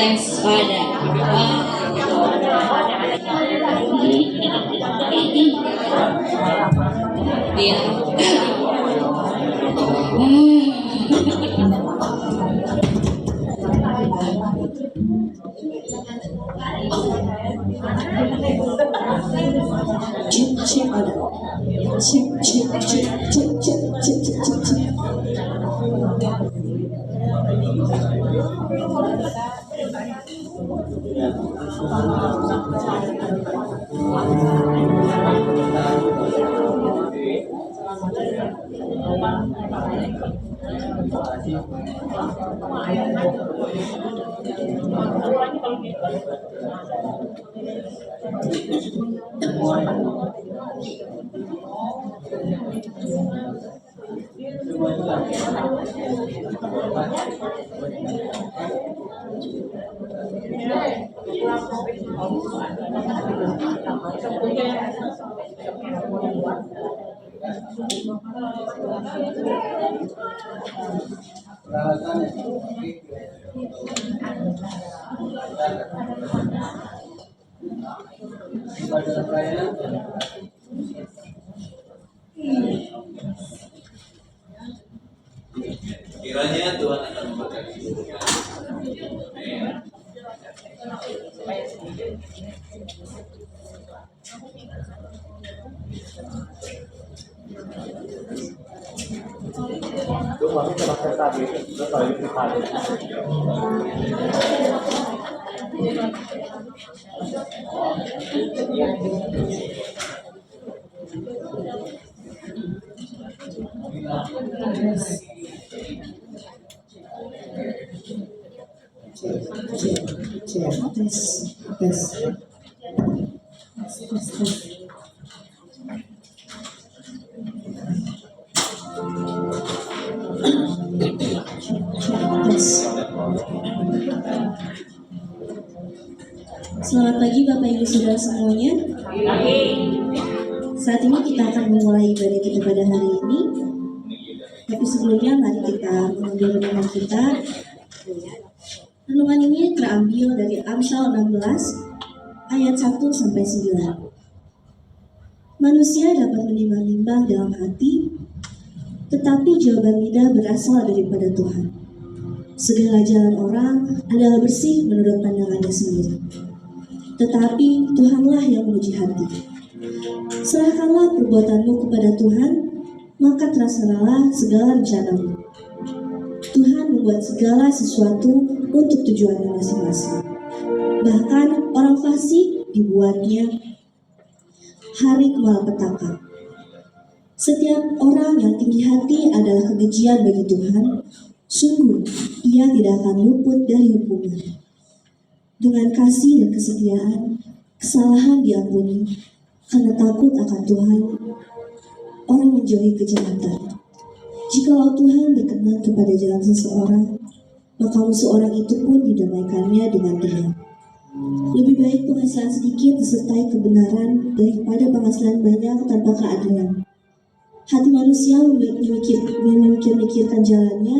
Thanks, ada. Kiranya Tuhan akan memberkati hidup kita. Selamat pagi Bapak Ibu Saudara semuanya. Saat ini kita akan memulai ibadah kita pada hari ini. Tapi sebelumnya mari kita mengambil renungan kita. Renungan ini terambil dari Amsal 16 ayat 1 sampai 9. Manusia dapat menimbang-nimbang dalam hati, tetapi jawaban lidah berasal daripada Tuhan. Segala jalan orang adalah bersih menurut pandangannya sendiri, tetapi Tuhanlah yang menguji hati. Serahkanlah perbuatanmu kepada Tuhan, maka terlaksanalah segala rencanamu. Tuhan membuat segala sesuatu untuk tujuannya masing-masing. Bahkan orang fasik dibuatnya hari kemalapetaka. Setiap orang yang tinggi hati adalah kebencian bagi Tuhan. Sungguh, ia tidak akan luput dari hukuman. Dengan kasih dan kesetiaan, kesalahan diampuni. Karena takut akan Tuhan, orang menjauhi kejahatan. Jikalau Tuhan berkenan kepada jalan seseorang, maka musuh orang itu pun didamaikannya dengan diam. Lebih baik penghasilan sedikit disertai kebenaran daripada penghasilan banyak tanpa keadilan. Hati manusia memikirkan jalannya,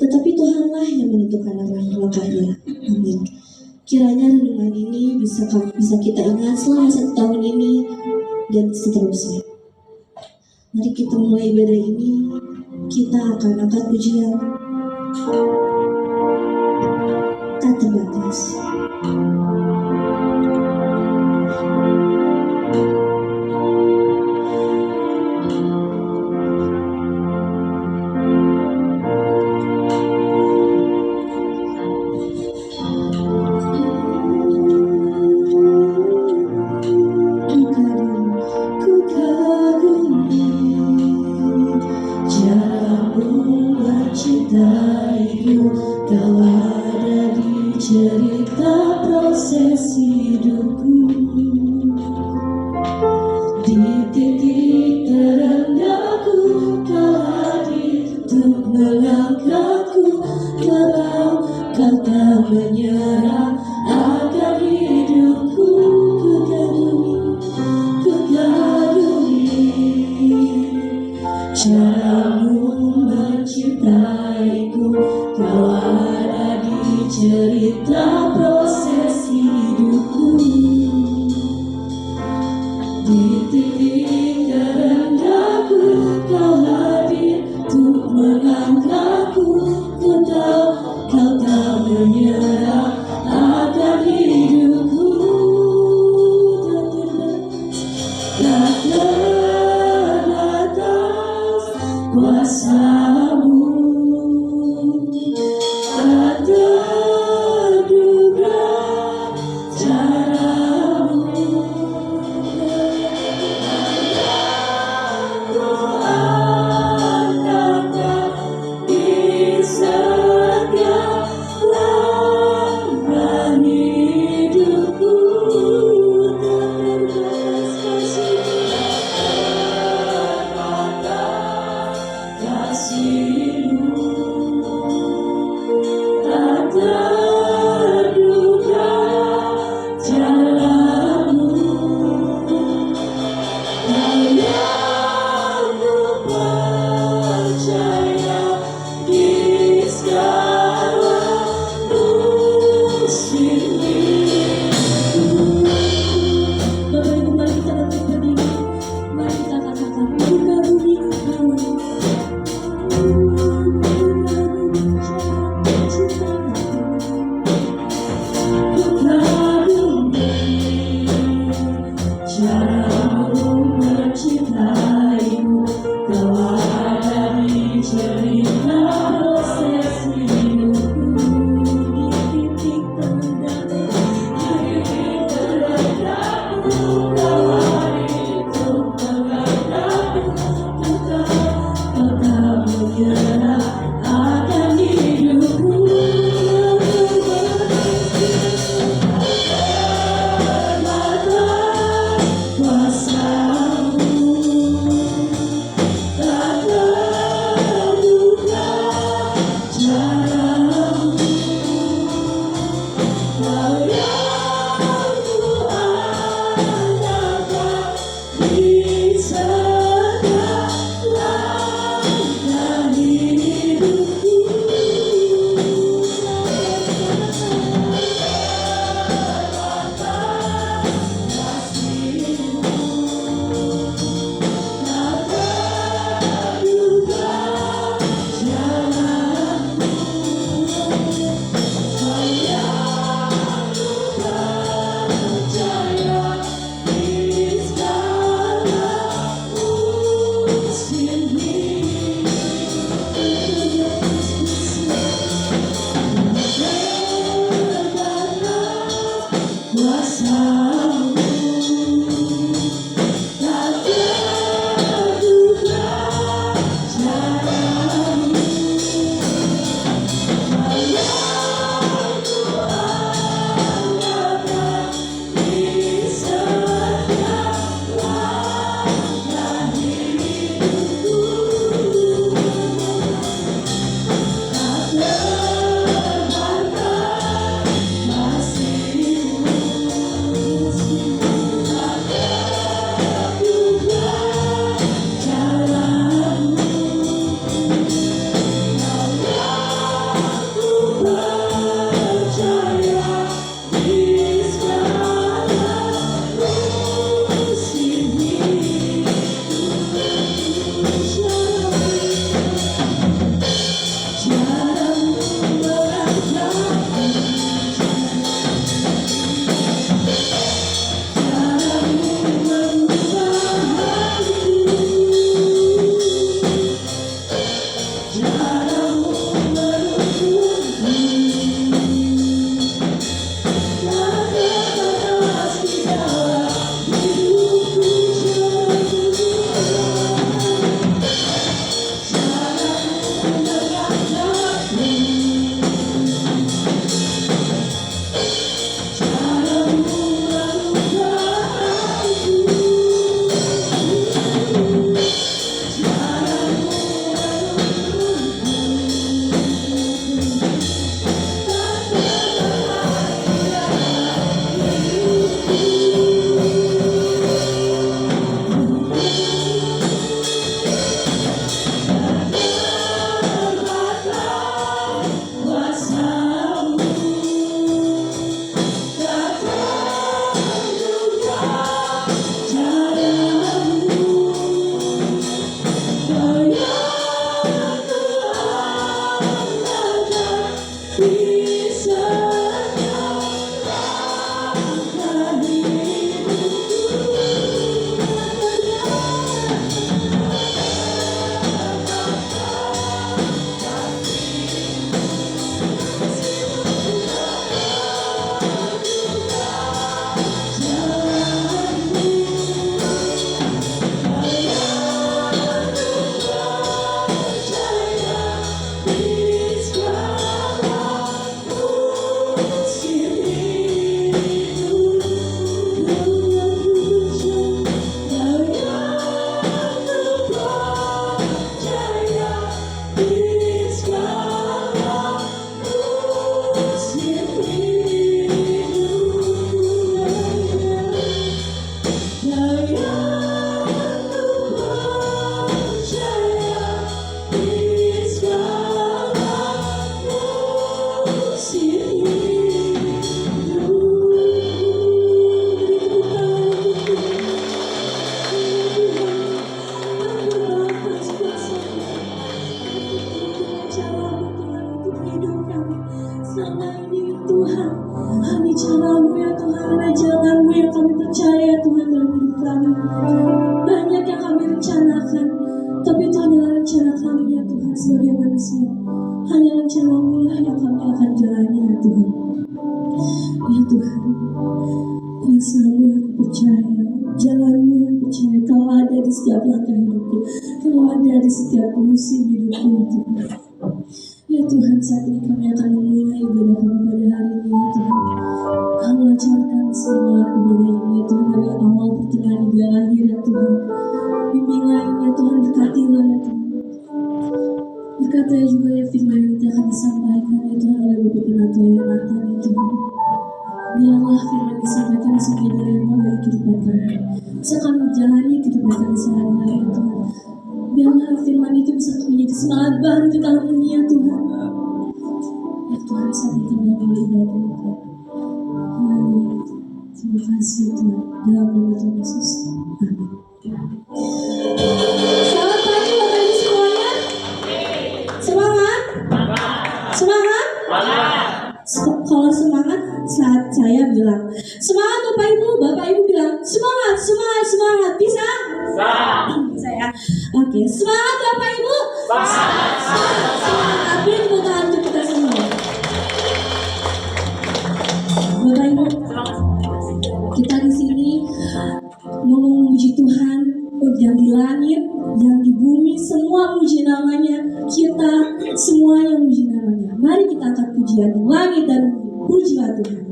tetapi Tuhanlah yang menentukan langkahnya. Amin. Kiranya renungan ini bisa kita ingat selama 1 tahun ini dan seterusnya. Mari kita mulai ibadah ini. Kita akan angkat pujian tak terbatas. Kau ada di cerita proses hidupku, di titik terendahku kau hadir untuk mengangkatku. Kau tak menyerah akan hidupku. Ku kagumi caramu mencintaiku. Kau ada di cerita proses hidupku, di titik terendahku kau hadir untuk mengangkatku. Ku tahu kau tak menyerah akan hidupku. Tak terbatas kuasamu, tak terduga caramu. Ku angkatkan di setiap langkah hidupku. Tak terduga caramu. Kau yang ku percaya di segala musim hidupku. Bapak Ibu, mari kita bangkit berdiri. Mari kita katakan, ku kagumi Engkau. Caramu mencintaiku, kau ada di cerita proses hidupku, di titik terendahku kau hadir untuk mengangkatku. Kau tak menyerah akan hidupku. Di segala langkah sebagai manusia, hanya cara-Mu lah yang kami akan jalani ya Tuhan. Ya Tuhan, kuasa-Mu yang kupercaya, jalan-Mu yang percaya, Kau ada di setiap langkah hidupku, Kau ada di setiap musim hidupku ya Tuhan. Ya Tuhan, saat ini kami akan memulai ibadah kami pada hari ini ya Tuhan. Kau lancarkan semua ibadah ini ya Tuhan, dari awal, pertengahan, hingga akhir ya Tuhan. Bimbinglah ini ya Tuhan, berkatilah ya Tuhan. Berkatlah juga ya firman yang nanti akan disampaikan ya Tuhan oleh Bapak Penatua Yonatan ya Tuhan. Biarlah firman disampaikan sebagai rema bagi kehidupan kami. Bisa kami jalani kehidupan kami sehari-hari ya Tuhan. Biarlah firman itu bisa menjadi semangat baru di tahun ini ya Tuhan. Ya Tuhan, saat ini kami mulai ibadah ya Tuhan. Haleluya. Terima kasih ya Tuhan. Dalam nama Tuhan Yesus. Amin. Selamat pagi Bapak Ibu semuanya. Semangat? Semangat? Kalau semangat, saat saya bilang semangat Bapak Ibu bilang semangat, semangat, semangat. Bisa? Bisa ya? Oke, semangat Bapak Ibu. Semangat, semangat, semangat. Beri tepuk tangan untuk kita semua. Bapak Ibu, kita di sini mau memuji Tuhan, yang di langit, yang di bumi, semua puji namanya. Kita semua yang puji namanya. Mari kita angkat pujian di langit dan bumi. Pujilah Tuhan.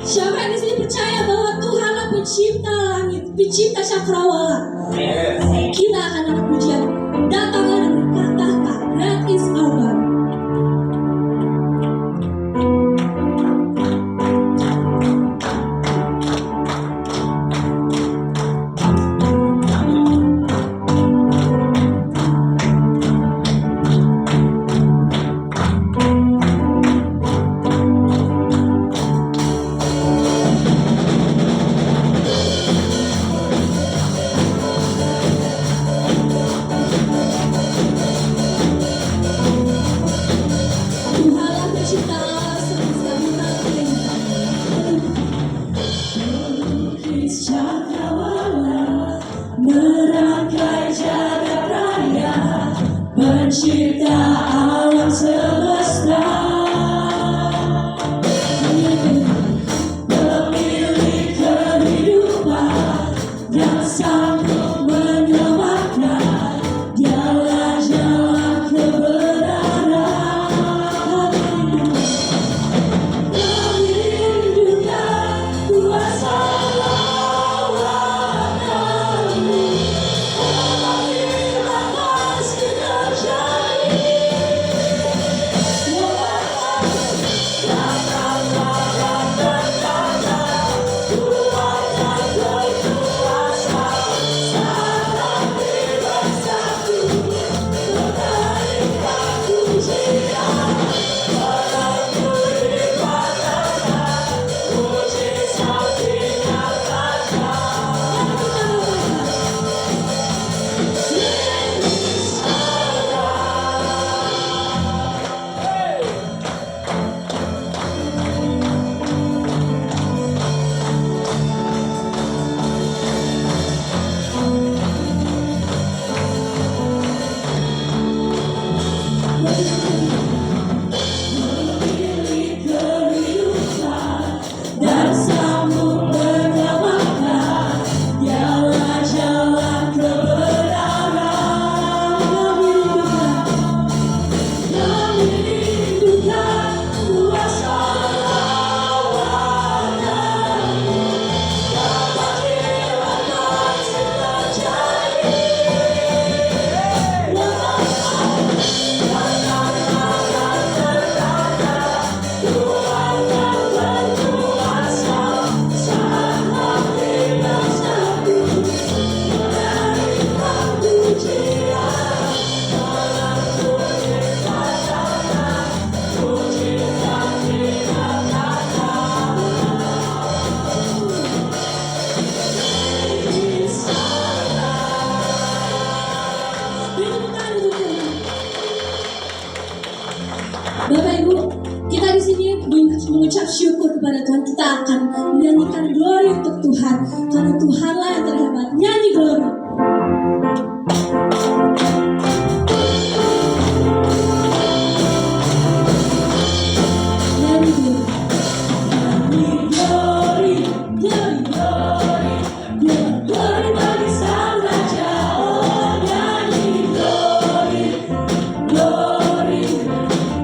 Siapa yang di sini percaya bahwa Tuhanlah pencipta langit, pencipta cakrawala? Kita akan ada pujian. Datanglah dan berkata, Great is our God. Tuhanlah pencipta semesta bintang. Melukis cakrawala, merangkai jagat raya, pencipta alam semesta. Pemilik kehidupan yang sanggup menyelamatkan, Dialah jalan kebenaran. Merindukan kuasa lawanmu, apabila pasti terjadi. Dan sanggup menyelamatkan, Dialah jalan kebenaran. Merindukan kuasa lawanmu, apabila pasti terjadi. Bapak Ibu, kita di sini mengucap syukur kepada Tuhan. Kita akan menyanyikan glory untuk Tuhan, karena Tuhanlah yang terhebat. Nyanyi glory. Nyanyi glory. Nyanyi glory, glory, glory, glory bagi Sang Raja. Oh, nyanyi glory, glory,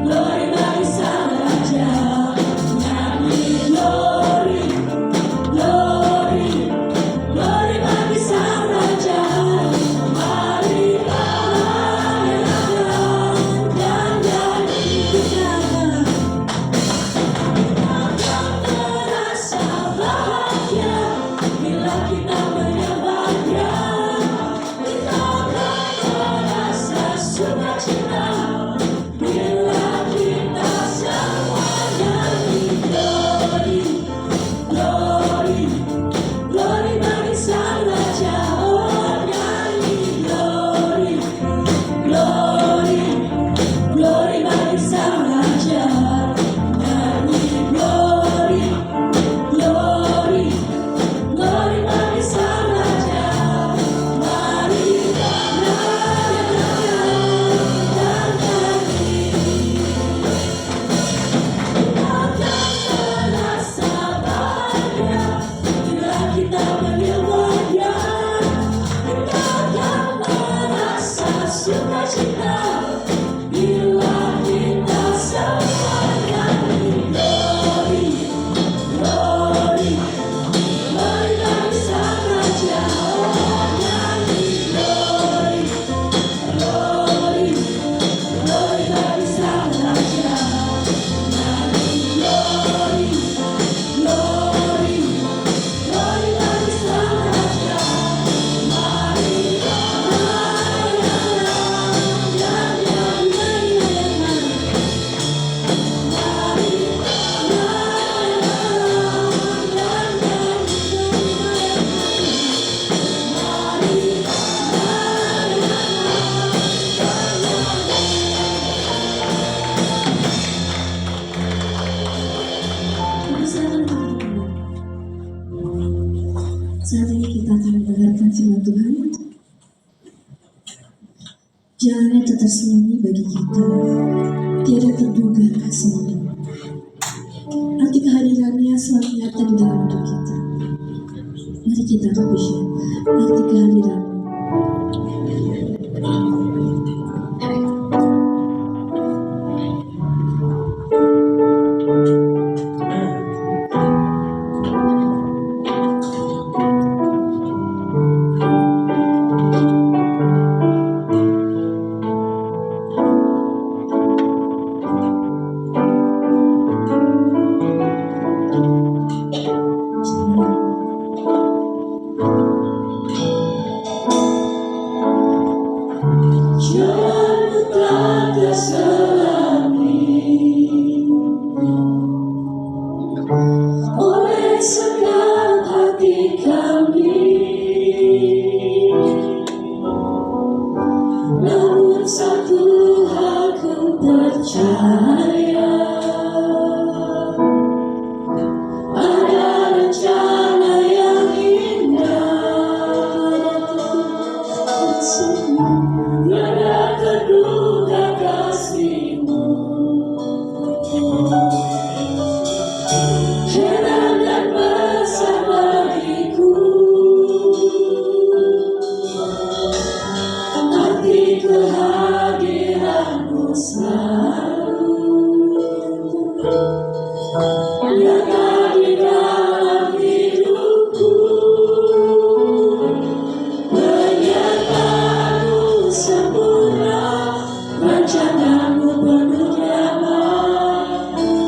glory bagi Sang Raja. Nyanyi glory, glory, glory bagi Sang Raja. Saat ini kita akan mendengarkan firman Tuhan. Jalannya tak tersembunyi bagi kita, tiada terduga kasihnya. Arti kehadirannya selalu nyata di dalam hidup kita. Mari kita puji arti kehadirannya. Oleh segenap hati kami, namun satu hal ku percaya, ada rencana yang indah, tiada terduga kasih-Mu. Heran dan besar bagiku arti kehadiran-Mu selalu nyata di dalam hidupku. Penyertaan-Mu sempurna, rencana-Mu penuh damai,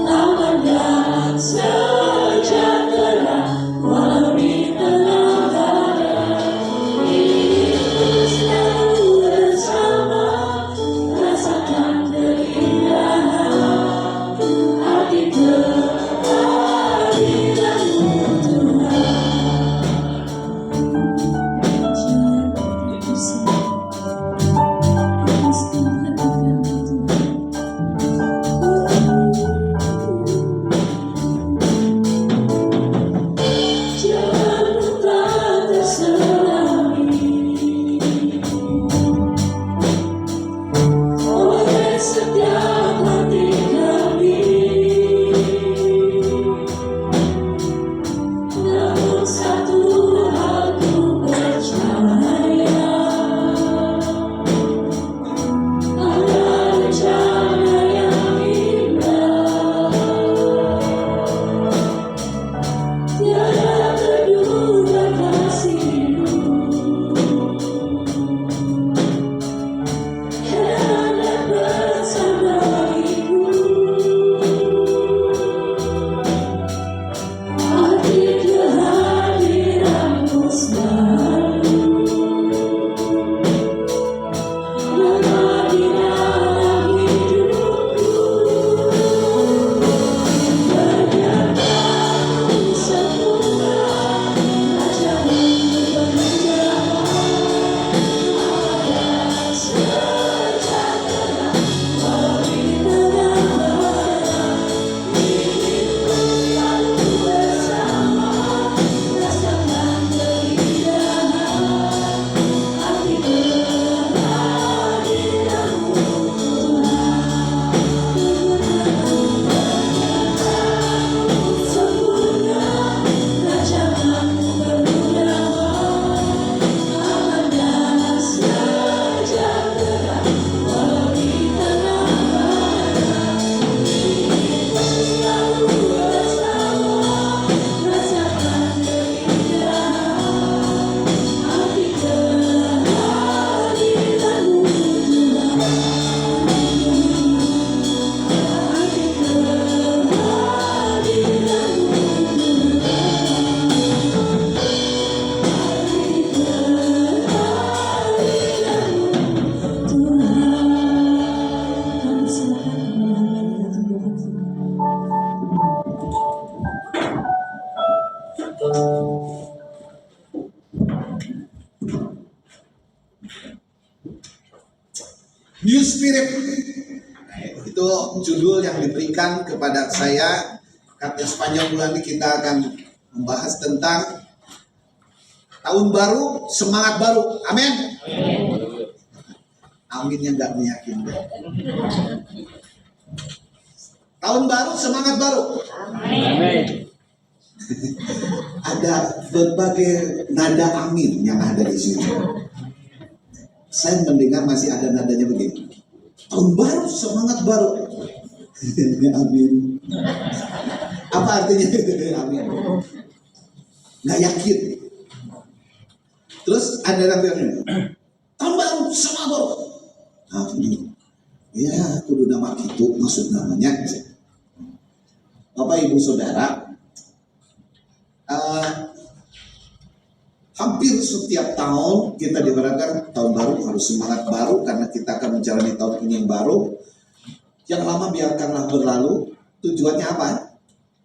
aman dan sejahtera walau di tengah badai. Inginku selalu bersama, rasakan keindahan arti kehadiran-Mu Tuhan. Jangan bersama, lepaskan hati kami Tuhan. Jalan-Mu tak terselangi oleh setiap hati kami, namun satu hal ku percaya, ada rencana yang indah, tiada terduga kasih-Mu. Heran dan besar bagiku arti kehadiran-Mu selalu nyata di dalam hidupku. Penyertaan-Mu sempurna, rancangan-Mu penuh damai, aman sejahtera walau di tengah badai. Inginku selalu bersama, rasakan keindahan arti kehadiran-Mu Tuhan. Sempurna, rancangan-Mu penuh damai, aman dan sejahtera walau di tengah badai. Inginku selalu bersama, rasakan keindahan arti kehadiran-Mu Tuhan. Arti kehadiran-Mu Tuhan. Kami serahkan kepada Hamba yang akan membawakan firman. New Spirit, itu judul yang diberikan kepada saya. Karena sepanjang bulan ini kita akan membahas tentang Tahun baru, semangat baru. Amin. Aminnya nggak meyakinkan. Tahun baru, semangat baru. Amin. Ada berbagai nada amin yang ada di sini. Saya mendengar masih ada nadanya begini. Tahun baru, semangat baru. Amin. Apa artinya? Amin. Nggak yakin. Terus ada yang bilang, tahun baru, semangat baru. Amin. Ya, kudu nama itu maksud namanya. Bapak Ibu Saudara, hampir setiap tahun kita diharapkan tahun baru harus semangat baru karena kita akan menjalani tahun ini yang baru. Yang lama biarkanlah berlalu. Tujuannya apa?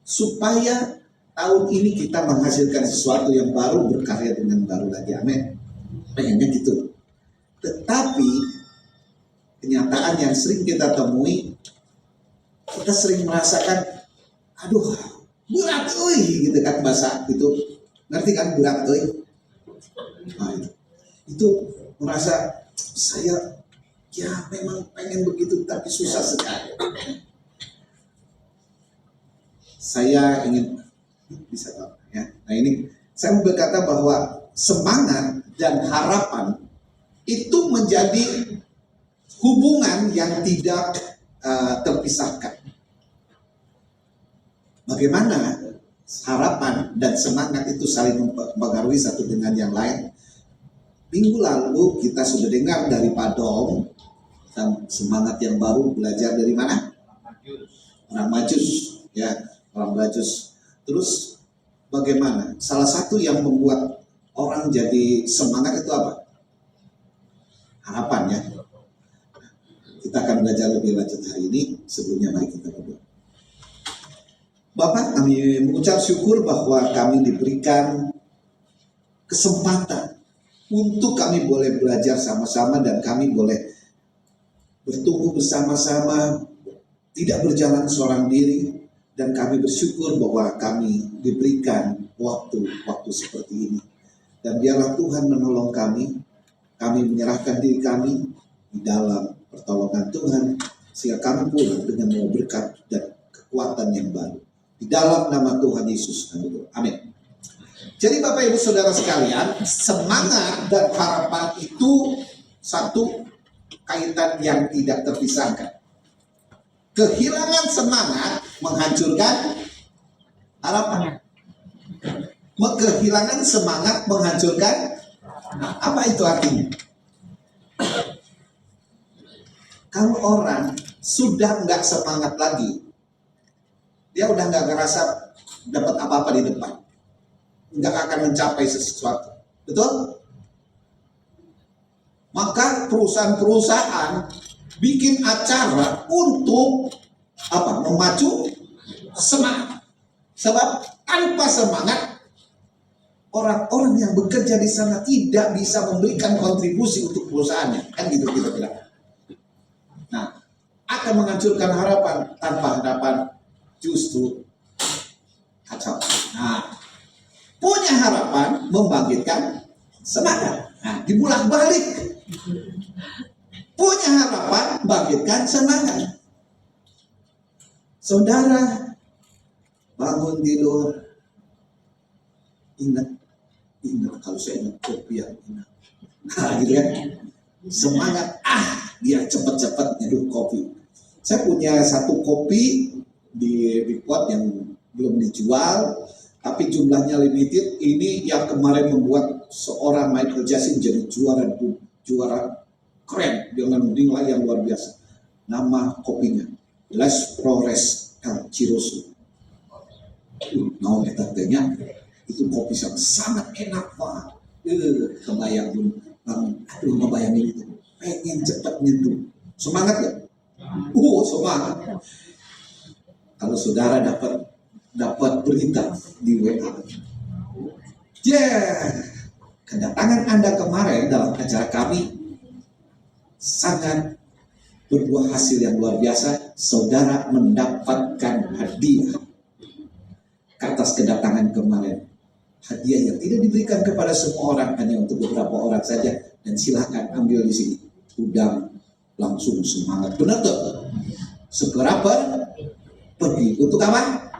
Supaya tahun ini kita menghasilkan sesuatu yang baru, berkarya dengan baru lagi. Amin. Pengennya gitu. Tetapi kenyataan yang sering kita temui, kita sering merasakan, aduh, berat, gitu kan bahasa itu, ngerti kan berat, nah, itu merasa saya ya memang pengen begitu, tapi susah sekali. Saya ingin bisa tahu, ya. Nah ini saya mau berkata bahwa semangat dan harapan itu menjadi hubungan yang tidak terpisahkan. Bagaimana harapan dan semangat itu saling mempengaruhi satu dengan yang lain. Minggu lalu kita sudah dengar dari Pak Dom dan semangat yang baru belajar dari mana? Orang Majus, ya, orang Majus. Terus bagaimana? Salah satu yang membuat orang jadi semangat itu apa? Harapan, ya. Kita akan belajar lebih lanjut hari ini. Sebelumnya mari kita berdoa. Bapak, kami mengucap syukur bahwa kami diberikan kesempatan untuk kami boleh belajar sama-sama dan kami boleh bertumbuh bersama-sama, tidak berjalan seorang diri, dan kami bersyukur bahwa kami diberikan waktu-waktu seperti ini. Dan biarlah Tuhan menolong kami menyerahkan diri kami di dalam pertolongan Tuhan, sehingga kami pulang dengan membawa berkat dan kekuatan yang baru. Di dalam nama Tuhan Yesus. Amin. Jadi Bapak Ibu Saudara sekalian, semangat dan harapan itu satu kaitan yang tidak terpisahkan. Kehilangan semangat menghancurkan harapan. Kehilangan semangat menghancurkan, apa itu artinya? Kalau orang sudah nggak semangat lagi, dia udah nggak ngerasa dapat apa-apa di depan, nggak akan mencapai sesuatu, betul? Maka perusahaan-perusahaan bikin acara untuk apa? Memacu semangat. Sebab tanpa semangat, orang-orang yang bekerja di sana tidak bisa memberikan kontribusi untuk perusahaannya, kan gitu kita bilang. Nah, akan menghancurkan harapan. Tanpa harapan justru kacau. Nah, punya harapan membangkitkan semangat. Nah, dibulak balik. Punya harapan membangkitkan semangat. Saudara, bangun tidur, ingat kalau saya ingat kopi yang ingat. Nah, gitu kan. Semangat, dia cepat-cepat nyeduh kopi. Saya punya satu kopi di pot yang belum dijual, tapi jumlahnya limited. Ini yang kemarin membuat seorang Michael Jackson jadi juara keren dengan nilai yang luar biasa. Nama kopinya Les Flores El Chiroso. Nah, katanya itu kopi yang sangat enak banget. Kebayang belum? Aduh, ngebayangin itu. Pengen cepat nyeduh. Semangat ya? Semangat. Kalau saudara dapat berita di WA, kedatangan Anda kemarin dalam acara kami sangat berbuah hasil yang luar biasa. Saudara mendapatkan hadiah atas kedatangan kemarin. hadiah yang tidak diberikan kepada semua orang, hanya untuk beberapa orang saja. Dan silakan ambil di sini. Udang langsung semangat. Benar tuh? Segera pergi. Untuk apa?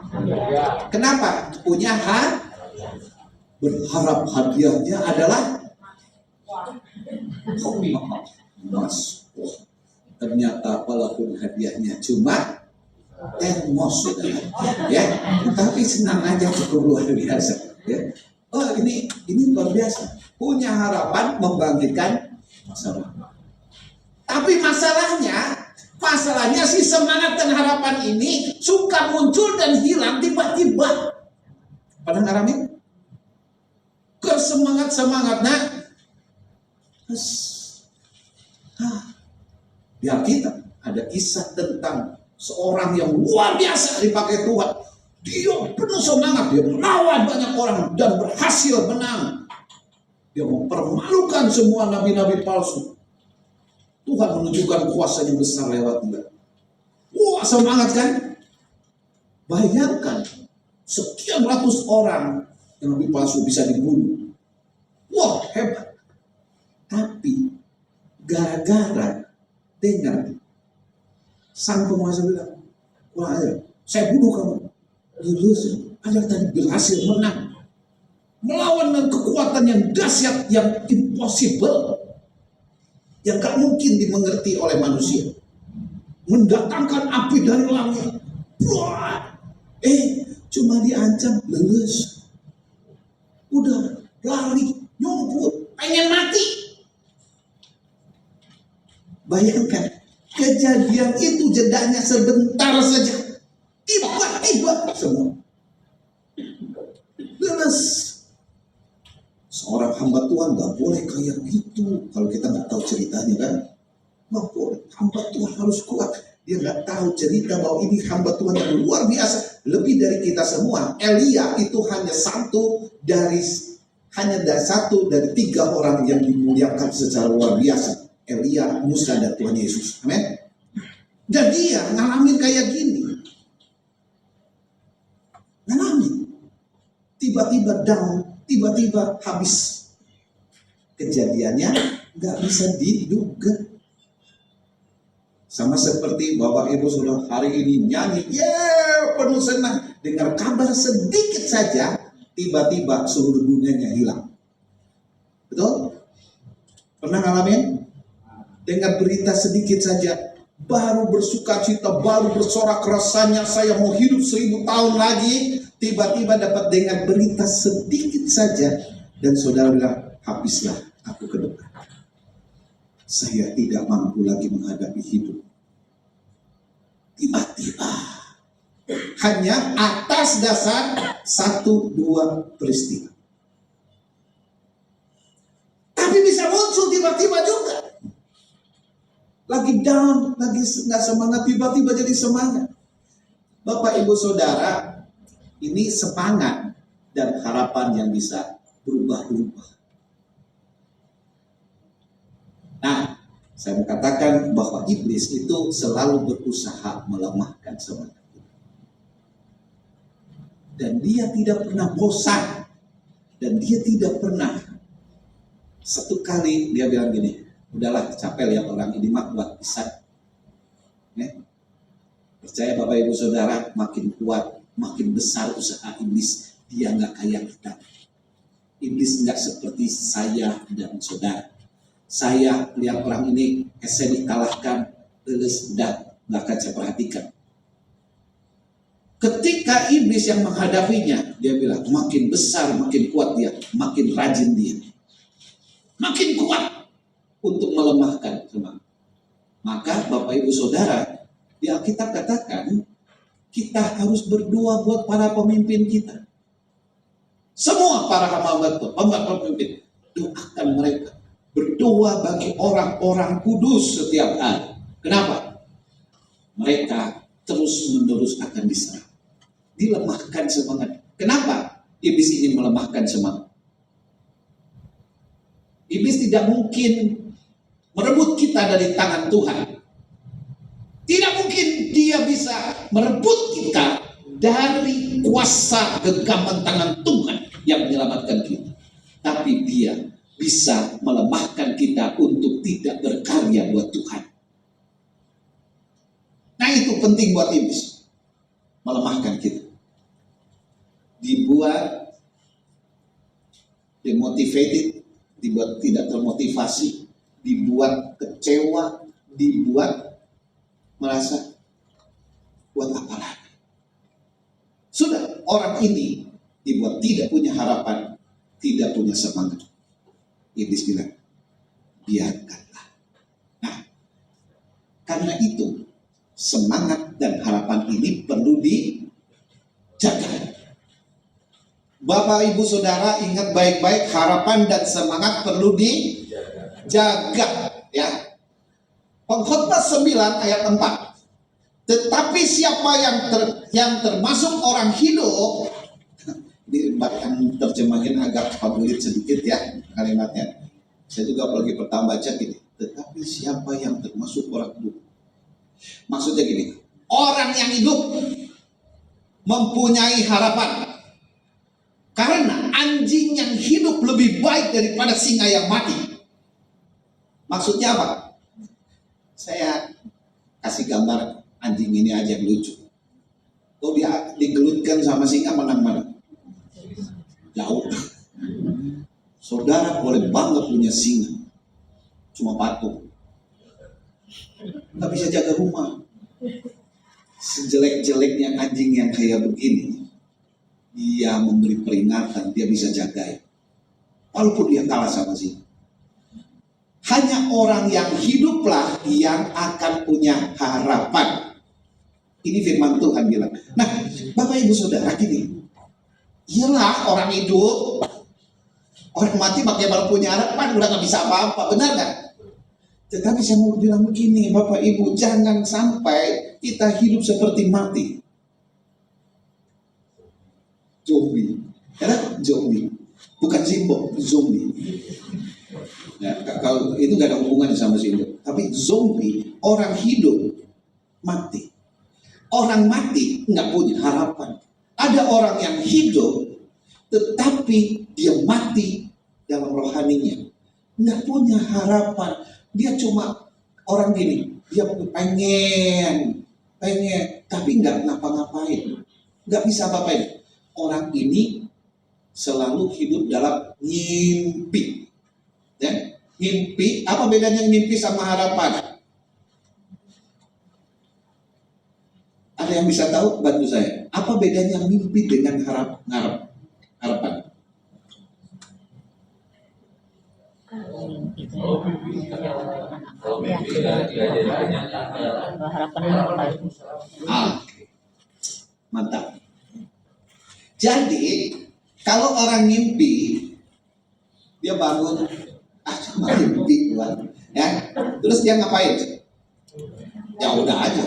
Kenapa? Punya berharap hadiahnya adalah emas. Ternyata walaupun hadiahnya cuma termos, ya, tapi senang aja, cukup luar biasa. Ya. Oh, ini luar biasa. Punya harapan membangkitkan masalah. Tapi masalahnya si semangat dan harapan ini suka muncul dan hilang tiba-tiba. Pernah ngalamin? Semangatnya di Alkitab ada kisah tentang seorang yang luar biasa dipakai Tuhan. Dia penuh semangat, dia melawan banyak orang dan berhasil menang. Dia mempermalukan semua nabi-nabi palsu. Tuhan menunjukkan kuasa yang besar lewat dia. Wah, semangat kan? Bayangkan sekian ratus orang yang nabi palsu bisa dibunuh. Wah, hebat. Tapi gara-gara dengar sang penguasa bilang, wah ayo, saya bunuh kamu. Lulus, ada tadi berhasil menang. Melawan dengan kekuatan yang dahsyat, yang impossible. Yang gak mungkin dimengerti oleh manusia. Mendatangkan api dari langit. Wah, cuma diancam, lulus. Udah, lari, nyumput, pengen mati. Bayangkan, kejadian itu jedanya sebentar saja. Tiba-tiba semua lemes. Seorang hamba Tuhan gak boleh kayak gitu. Kalau kita gak tahu ceritanya kan, gak boleh. Hamba Tuhan harus kuat. Dia gak tahu cerita bahwa ini hamba Tuhan yang luar biasa, lebih dari kita semua. Elia itu hanya satu dari 3 orang yang dimuliakan secara luar biasa. Elia, Musa, dan Tuhan Yesus. Amin. Dan dia ngalamin kayak gini. Ngalamin. Tiba-tiba down, tiba-tiba habis. Kejadiannya nggak bisa diduga. Sama seperti Bapak Ibu sudah hari ini nyanyi, penuh senang. Dengar kabar sedikit saja, tiba-tiba seluruh dunianya hilang. Betul? Pernah ngalamin? Dengar berita sedikit saja, baru bersuka cita, baru bersorak rasanya saya mau hidup 1000 tahun lagi. Tiba-tiba dapat dengar berita sedikit saja, dan saudara bilang, habislah aku ke depan. Saya tidak mampu lagi menghadapi hidup. Tiba-tiba, hanya atas dasar 1-2 peristiwa. Tapi bisa muncul tiba-tiba juga. Lagi down, lagi nggak semangat, tiba-tiba jadi semangat. Bapak Ibu Saudara, ini semangat dan harapan yang bisa berubah-ubah. Nah, saya mau katakan bahwa iblis itu selalu berusaha melemahkan semangat. Dan dia tidak pernah bosan. Dan dia tidak pernah. Satu kali dia bilang gini, udahlah capek lihat orang ini mah kuat bisa. Percaya Bapak Ibu Saudara, makin kuat, makin besar usaha iblis, dia nggak kayak kita. Iblis nggak seperti saya dan saudara. Saya lihat orang ini, saya dikalahkan, terus udah nggak akan saya perhatikan. Ketika iblis yang menghadapinya, dia bilang makin besar, makin kuat dia, makin rajin dia, makin kuat untuk melemahkan semangat. Maka Bapak Ibu Saudara, di Alkitab katakan kita harus berdoa buat para pemimpin kita. Semua para hamba pemimpin, doakan mereka. Berdoa bagi orang-orang kudus setiap hari. Kenapa? Mereka terus-menerus akan diserang. Dilemahkan semangat. Kenapa iblis ini melemahkan semangat? Iblis tidak mungkin merebut kita dari tangan Tuhan. Tidak mungkin dia bisa merebut kita dari kuasa genggaman tangan Tuhan yang menyelamatkan kita. Tapi dia bisa melemahkan kita untuk tidak berkarya buat Tuhan. Nah itu penting buat iblis. Melemahkan kita. Dibuat demotivated, dibuat tidak termotivasi, dibuat kecewa, dibuat merasa buat apa lagi. Sudah, orang ini dibuat tidak punya harapan, tidak punya semangat. Iblis bilang, biarkanlah. Nah, karena itu semangat dan harapan ini perlu dijaga. Bapak, Ibu, Saudara, ingat baik-baik, harapan dan semangat perlu dijaga. Ya. Pengkhotbah 9 ayat 4. Tetapi siapa yang termasuk orang hidup, ini bahkan terjemahin agak favorit sedikit ya kalimatnya. Saya juga pergi pertama baca gini. Tetapi siapa yang termasuk orang hidup? Maksudnya gini, orang yang hidup mempunyai harapan. Karena anjing yang hidup lebih baik daripada singa yang mati. Maksudnya apa? Saya kasih gambar anjing ini aja yang lucu. Kalau dia digelutkan sama singa, menang mana? Jauh. Saudara boleh bangga punya singa, cuma patung. Nggak bisa jaga rumah. Sejelek-jeleknya anjing yang kayak begini, dia memberi peringatan, dia bisa jagai. Walaupun dia kalah sama singa. Hanya orang yang hiduplah yang akan punya harapan. Ini firman Tuhan bilang. Nah, Bapak Ibu Saudara gini. Iyalah orang hidup. Orang mati bagaimana punya harapan, udah gak bisa apa-apa, benar gak? Tetapi saya mau bilang begini, Bapak Ibu, jangan sampai kita hidup seperti mati. Zombie. Ya, zombie. Bukan Simbo, zombie. Ya, kalau itu gak ada hubungannya sama Simbo. Tapi zombie, orang hidup mati. Orang mati nggak punya harapan. Ada orang yang hidup, tetapi dia mati dalam rohaninya, nggak punya harapan. Dia cuma orang gini, dia pengen, tapi nggak ngapa-ngapain, nggak bisa apa-apain. Orang ini selalu hidup dalam mimpi. Ya? Mimpi, apa bedanya mimpi sama harapan? Ada yang bisa tahu? Bantu saya. Apa bedanya mimpi dengan harapan? Mantap. Jadi kalau orang mimpi, dia bangun, cuma mimpi, ya. Terus dia ngapain? Ya udah aja,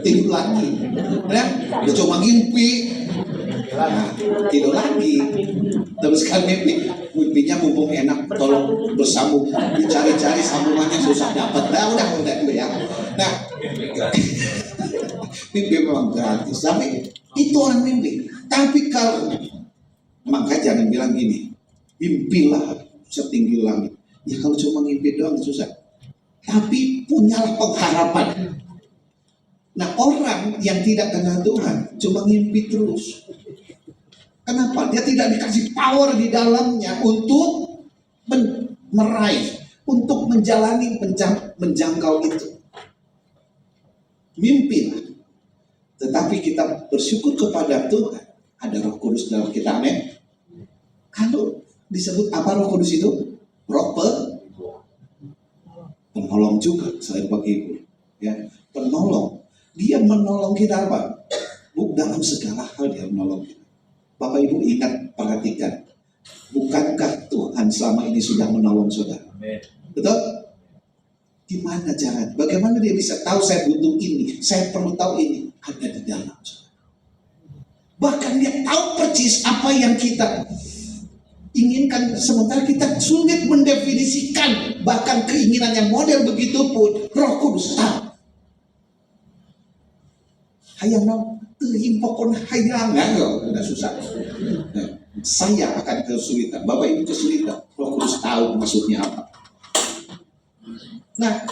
tidur lagi. Ya, dia cuma mimpi, tidur lagi. Terus kan mimpinya mumpung enak, tolong bersambung, dicari-cari sambungannya susah dapat. Nah, udah ya. Nah, mimpi memang gratis, tapi itu orang mimpi. Tapi kalau makanya jangan bilang gini, mimpilah setinggi langit. Ya kalau cuma mimpi doang susah. Tapi punyalah pengharapan. Nah, orang yang tidak kenal Tuhan cuma mimpi terus. Kenapa? Dia tidak dikasih power di dalamnya untuk meraih, untuk menjalani, menjangkau itu. Mimpilah. Tetapi kita bersyukur kepada Tuhan. Ada Roh Kudus dalam kita, amin. Kalau disebut apa Roh Kudus itu? Roh penolong juga selain bagi ibu, ya, penolong. Dia menolong kita apa? Dalam segala hal dia menolong kita. Bapak Ibu ingat, perhatikan, bukankah Tuhan selama ini sudah menolong saudara? Betul? Gimana caranya? Bagaimana dia bisa tahu saya butuh ini, saya perlu tahu ini? Ada di dalam saudara. Bahkan dia tahu persis apa yang kita inginkan, sementara kita sulit mendefinisikan. Bahkan keinginan yang model begitu pun Roh Kudus tahu. Hayang mau terimpokon hayang, udah susah. Saya akan kesulitan, Bapak Ibu kesulitan, Roh Kudus tahu maksudnya apa. Nah,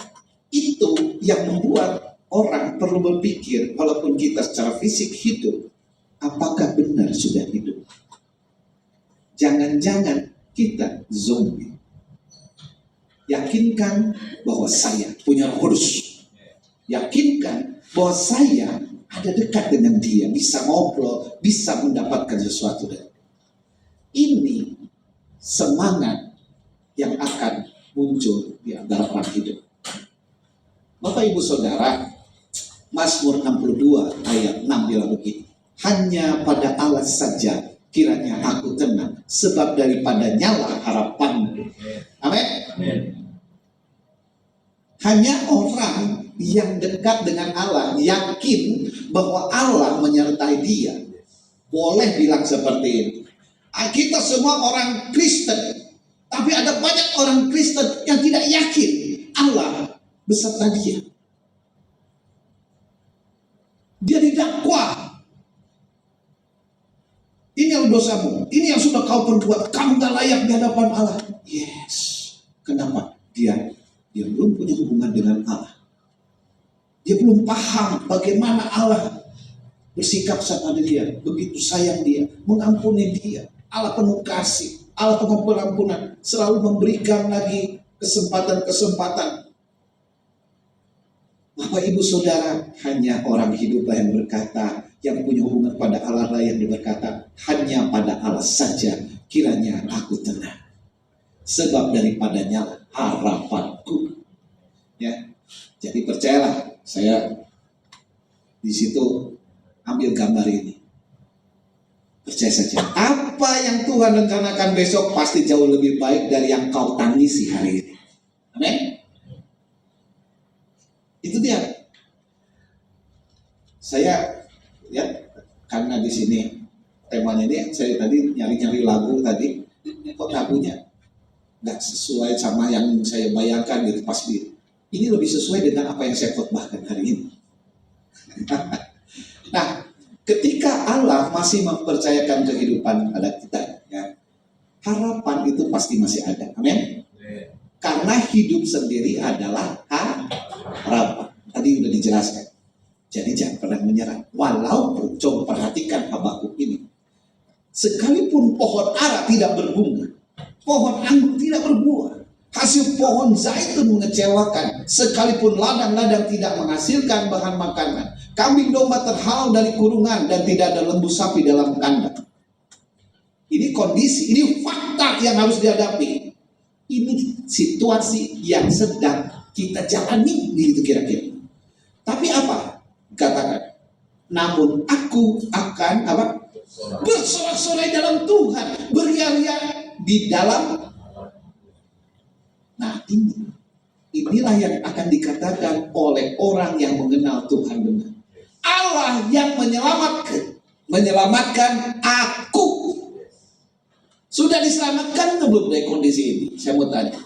itu yang membuat orang perlu berpikir, walaupun kita secara fisik hidup, apakah benar sudah hidup? Jangan-jangan kita zombie. Yakinkan bahwa saya punya Roh Kudus. Yakinkan bahwa saya ada dekat dengan Dia, bisa ngobrol, bisa mendapatkan sesuatu dari Dia. Ini semangat yang akan muncul di hadapan hidup. Bapak Ibu Saudara, Mazmur 62 ayat 6 bilang begini, hanya pada Allah saja kiranya aku tenang, sebab daripada nyala harapanku. Amin. Hanya orang yang dekat dengan Allah yakin bahwa Allah menyertai dia boleh bilang seperti ini. Kita semua orang Kristen, tapi ada banyak orang Kristen yang tidak yakin Allah beserta dia. Dia didakwa. Ini yang dosamu, ini yang sudah kau perbuat, kamu gak layak di hadapan Allah. Yes. Kenapa? Dia belum punya hubungan dengan Allah. Dia belum paham bagaimana Allah bersikap sama dia, begitu sayang dia, mengampuni dia. Allah penuh kasih, Allah penuh pengampunan, selalu memberikan lagi kesempatan-kesempatan. Bapak Ibu Saudara, hanya orang hiduplah yang berkata, yang punya hubungan pada Allah lah yang berkata, hanya pada Allah saja kiranya aku tenang, sebab daripadanya harapanku. Ya, jadi percayalah, saya di situ ambil gambar ini. Percaya saja, apa yang Tuhan rencanakan besok pasti jauh lebih baik dari yang kau tangisi hari ini. Amin. Itu dia. Saya ya, karena di sini temanya ini, saya tadi nyari-nyari lagu tadi, kok lagunya nggak sesuai sama yang saya bayangkan gitu pas di. Ini lebih sesuai dengan apa yang saya khotbahkan hari ini. Nah, ketika Allah masih mempercayakan kehidupan pada kita, ya, harapan itu pasti masih ada. Amin. Karena hidup sendiri adalah harapan. Tadi sudah dijelaskan. Jadi jangan pernah menyerah. Walaupun coba perhatikan Habakuk ini. Sekalipun pohon ara tidak berbunga, pohon anggur tidak berbuah, hasil pohon zaitun mengecewakan, sekalipun ladang-ladang tidak menghasilkan bahan makanan, kambing domba terhalau dari kurungan dan tidak ada lembu sapi dalam kandang. Ini kondisi, ini fakta yang harus dihadapi. Ini situasi yang sedang kita jalani, begitu kira-kira. Tapi apa? Katakan, namun aku akan apa? Bersorak-sorai dalam Tuhan, beria-ria di dalam. Nah, inilah yang akan dikatakan oleh orang yang mengenal Tuhan benar. Allah yang menyelamatkan aku. Sudah diselamatkan belum dari kondisi ini? Saya mau tanya.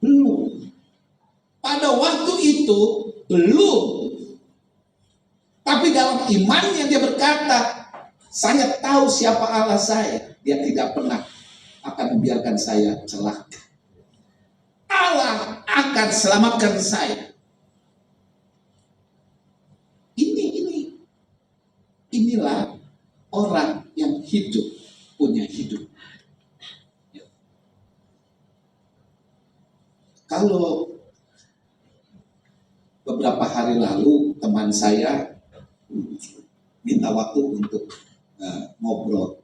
Belum. Pada waktu itu belum. Tapi dalam imannya dia berkata, saya tahu siapa Allah saya. Dia tidak pernah akan membiarkan saya celaka. Allah akan selamatkan saya. Inilah orang yang hidup, punya hidup. Kalau beberapa hari lalu teman saya minta waktu untuk ngobrol.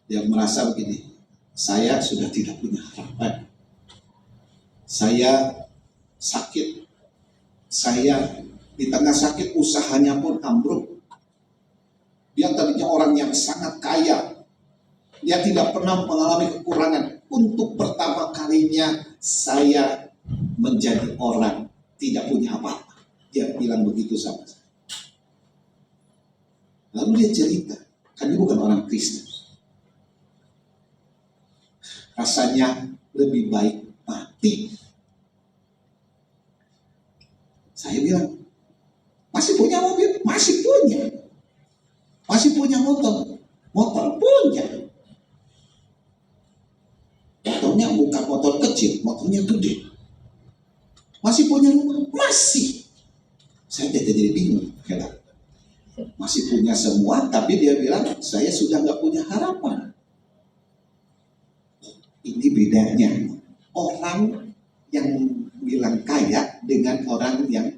Dia merasa begini, saya sudah tidak punya harapan. Saya sakit. Saya di tengah sakit usahanya pun ambruk. Dia tadinya orang yang sangat kaya. Dia tidak pernah mengalami kekurangan. Untuk pertama kalinya saya menjadi orang tidak punya apa-apa. Dia bilang begitu sama saya. Lalu dia cerita, kan dia bukan orang Kristen. Rasanya lebih baik mati. Saya bilang, masih punya mobil? Masih punya. Masih punya motor? Motor punya. Motornya bukan motor kecil, motornya gede. Masih punya rumah? Masih. Saya jadi bingung. Masih punya semua, tapi dia bilang, saya sudah nggak punya harapan. Ini bedanya. Orang yang bilang kaya dengan orang yang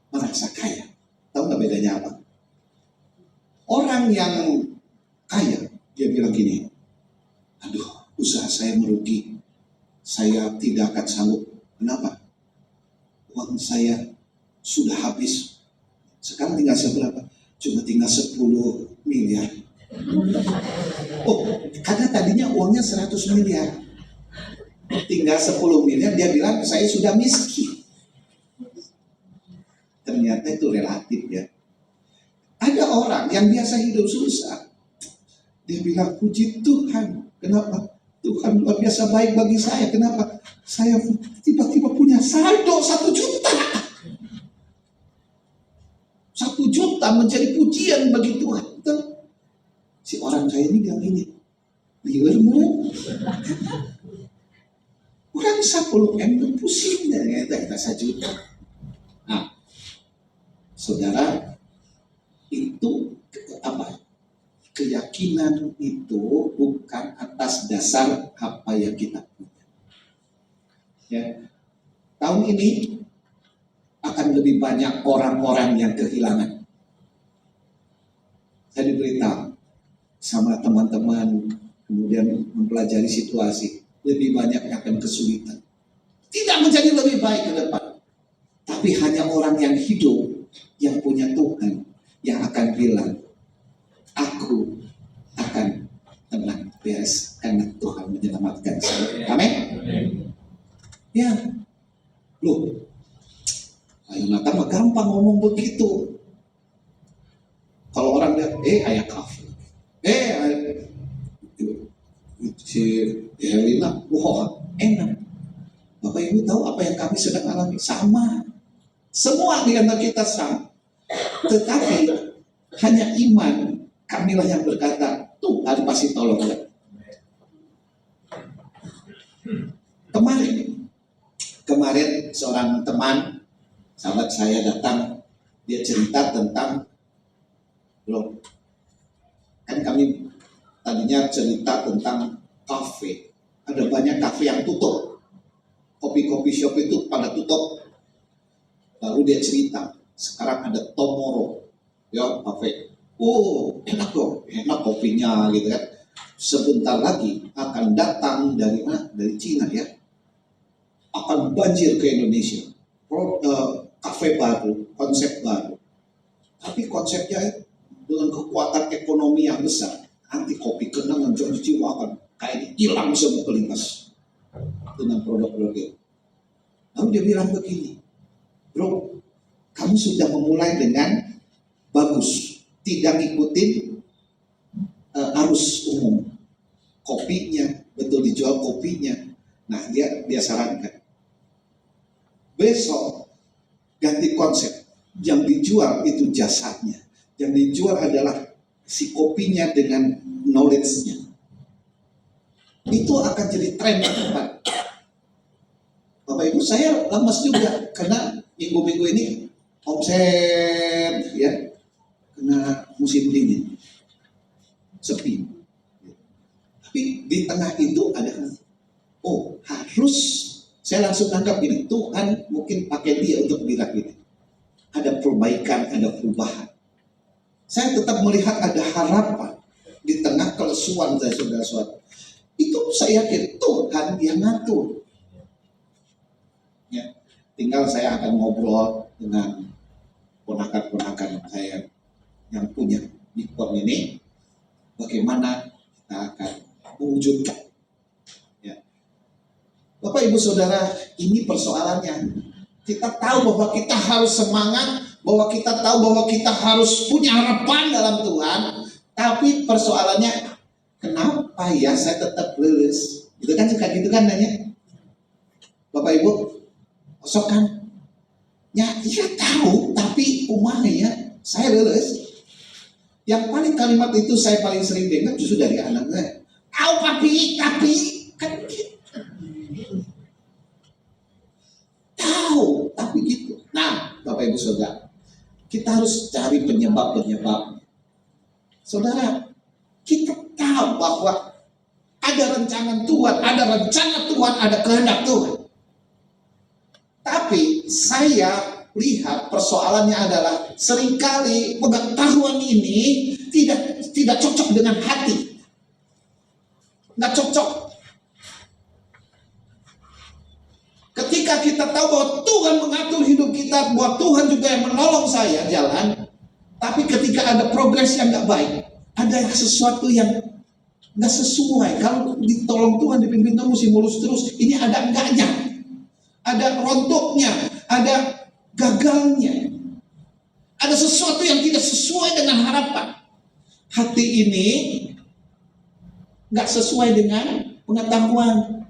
merasa kaya. Tahu nggak bedanya apa? Orang yang kaya, dia bilang gini, aduh, usaha saya merugi, saya tidak akan sanggup. Kenapa? Uang saya sudah habis. Sekarang tinggal seberapa? Cuma tinggal 10 miliar. Oh, karena tadinya uangnya 100 miliar. Tinggal 10 miliar, dia bilang saya sudah miskin. Ternyata itu relatif ya. Ada orang yang biasa hidup susah. Dia bilang, puji Tuhan. Kenapa? Tuhan luar biasa baik bagi saya. Kenapa? Saya tiba-tiba punya saldo 1 juta. 1 juta menjadi pujian bagi Tuhan. Si orang kaya ini bilang gini, liurmu. Kurang 10 M itu pusing. Kita 1 juta. Nah, saudara, itu apa? Keyakinan itu bukan atas dasar apa yang kita punya. Ya. Tahun ini akan lebih banyak orang-orang yang kehilangan. Saya diberitahu sama teman-teman, kemudian mempelajari situasi, lebih banyak yang akan kesulitan. Tidak menjadi lebih baik ke depan. Tapi hanya orang yang hidup, yang punya Tuhan, yang akan bilang, aku akan tenang, beres, karena Tuhan menyelamatkan saya. Amin? Ya, loh, Ayo Nathan mah gampang ngomong begitu. Kalau orang lihat, ayah kafir, si Helena, wah enak. Bapak Ibu tahu apa yang kami sedang alami? Sama. Semua di antara kita sama. Tetapi hanya iman kamilah yang berkata, Tuhan pasti tolong. Kemarin seorang teman, sahabat saya datang, dia cerita tentang, loh, kan kami tadinya cerita tentang kafe. Ada banyak kafe yang tutup. Kopi-kopi shop itu pada tutup. Lalu dia cerita, sekarang ada Tomorrow, ya kafe. Oh, enak dong, enak kopinya gitu kan. Sebentar lagi akan datang dari mana? Dari Cina ya. Akan banjir ke Indonesia. Kafe baru, konsep baru. Tapi konsepnya dengan kekuatan ekonomi yang besar. Nanti kopi kenangan John jiwa akan kayak hilang semua kelintas dengan produk-produk itu. Lalu dia bilang begini, bro, kamu sudah memulai dengan bagus, tidak ngikutin arus umum. Kopinya, betul dijual kopinya. Nah dia sarankan, besok ganti konsep, yang dijual itu jasanya, yang dijual adalah si kopinya dengan knowledge-nya. Itu akan jadi tren ke depan. Bapak Ibu, saya lemas juga karena minggu-minggu ini omset ya kena musim dingin, sepi. Tapi di tengah itu ada, harus saya langsung tangkap ini, Tuhan mungkin pakai dia untuk bilang ini. Ada perbaikan, ada perubahan. Saya tetap melihat ada harapan di tengah kelesuan saya, saudara-saudara. Itu saya yakin Tuhan yang ngatur. Ya, tinggal saya akan ngobrol dengan ponakan-ponakan saya yang punya Nikon ini, bagaimana kita akan mewujudkan. Ya. Bapak Ibu Saudara, ini persoalannya. Kita tahu bahwa kita harus semangat, bahwa kita tahu bahwa kita harus punya harapan dalam Tuhan, tapi persoalannya, kenapa ya saya tetap lulus? Itu kan suka gitu kan nanya. Bapak Ibu, kosong kan? Ya, iya tahu, tapi umahnya saya lulus. Yang paling kalimat itu saya paling sering dengar justru dari anak saya. Au papi, tapi kan gitu. Tahu, tapi gitu. Nah, Bapak Ibu Saudara, kita harus cari penyebab-penyebab. Saudara, kita tahu bahwa ada rencana Tuhan, ada kehendak Tuhan. Tapi saya lihat persoalannya adalah seringkali pengetahuan ini tidak cocok dengan hati. Nggak cocok. Ketika kita tahu bahwa Tuhan mengatur hidup kita, bahwa Tuhan juga yang menolong saya jalan, tapi ketika ada progres yang nggak baik, ada sesuatu yang nggak sesuai. Kalau ditolong Tuhan, dipimpin Tuhan mesti mulus terus. Ini ada enggaknya, ada rontoknya, ada gagalnya, ada sesuatu yang tidak sesuai dengan harapan. Hati ini nggak sesuai dengan pengetahuan.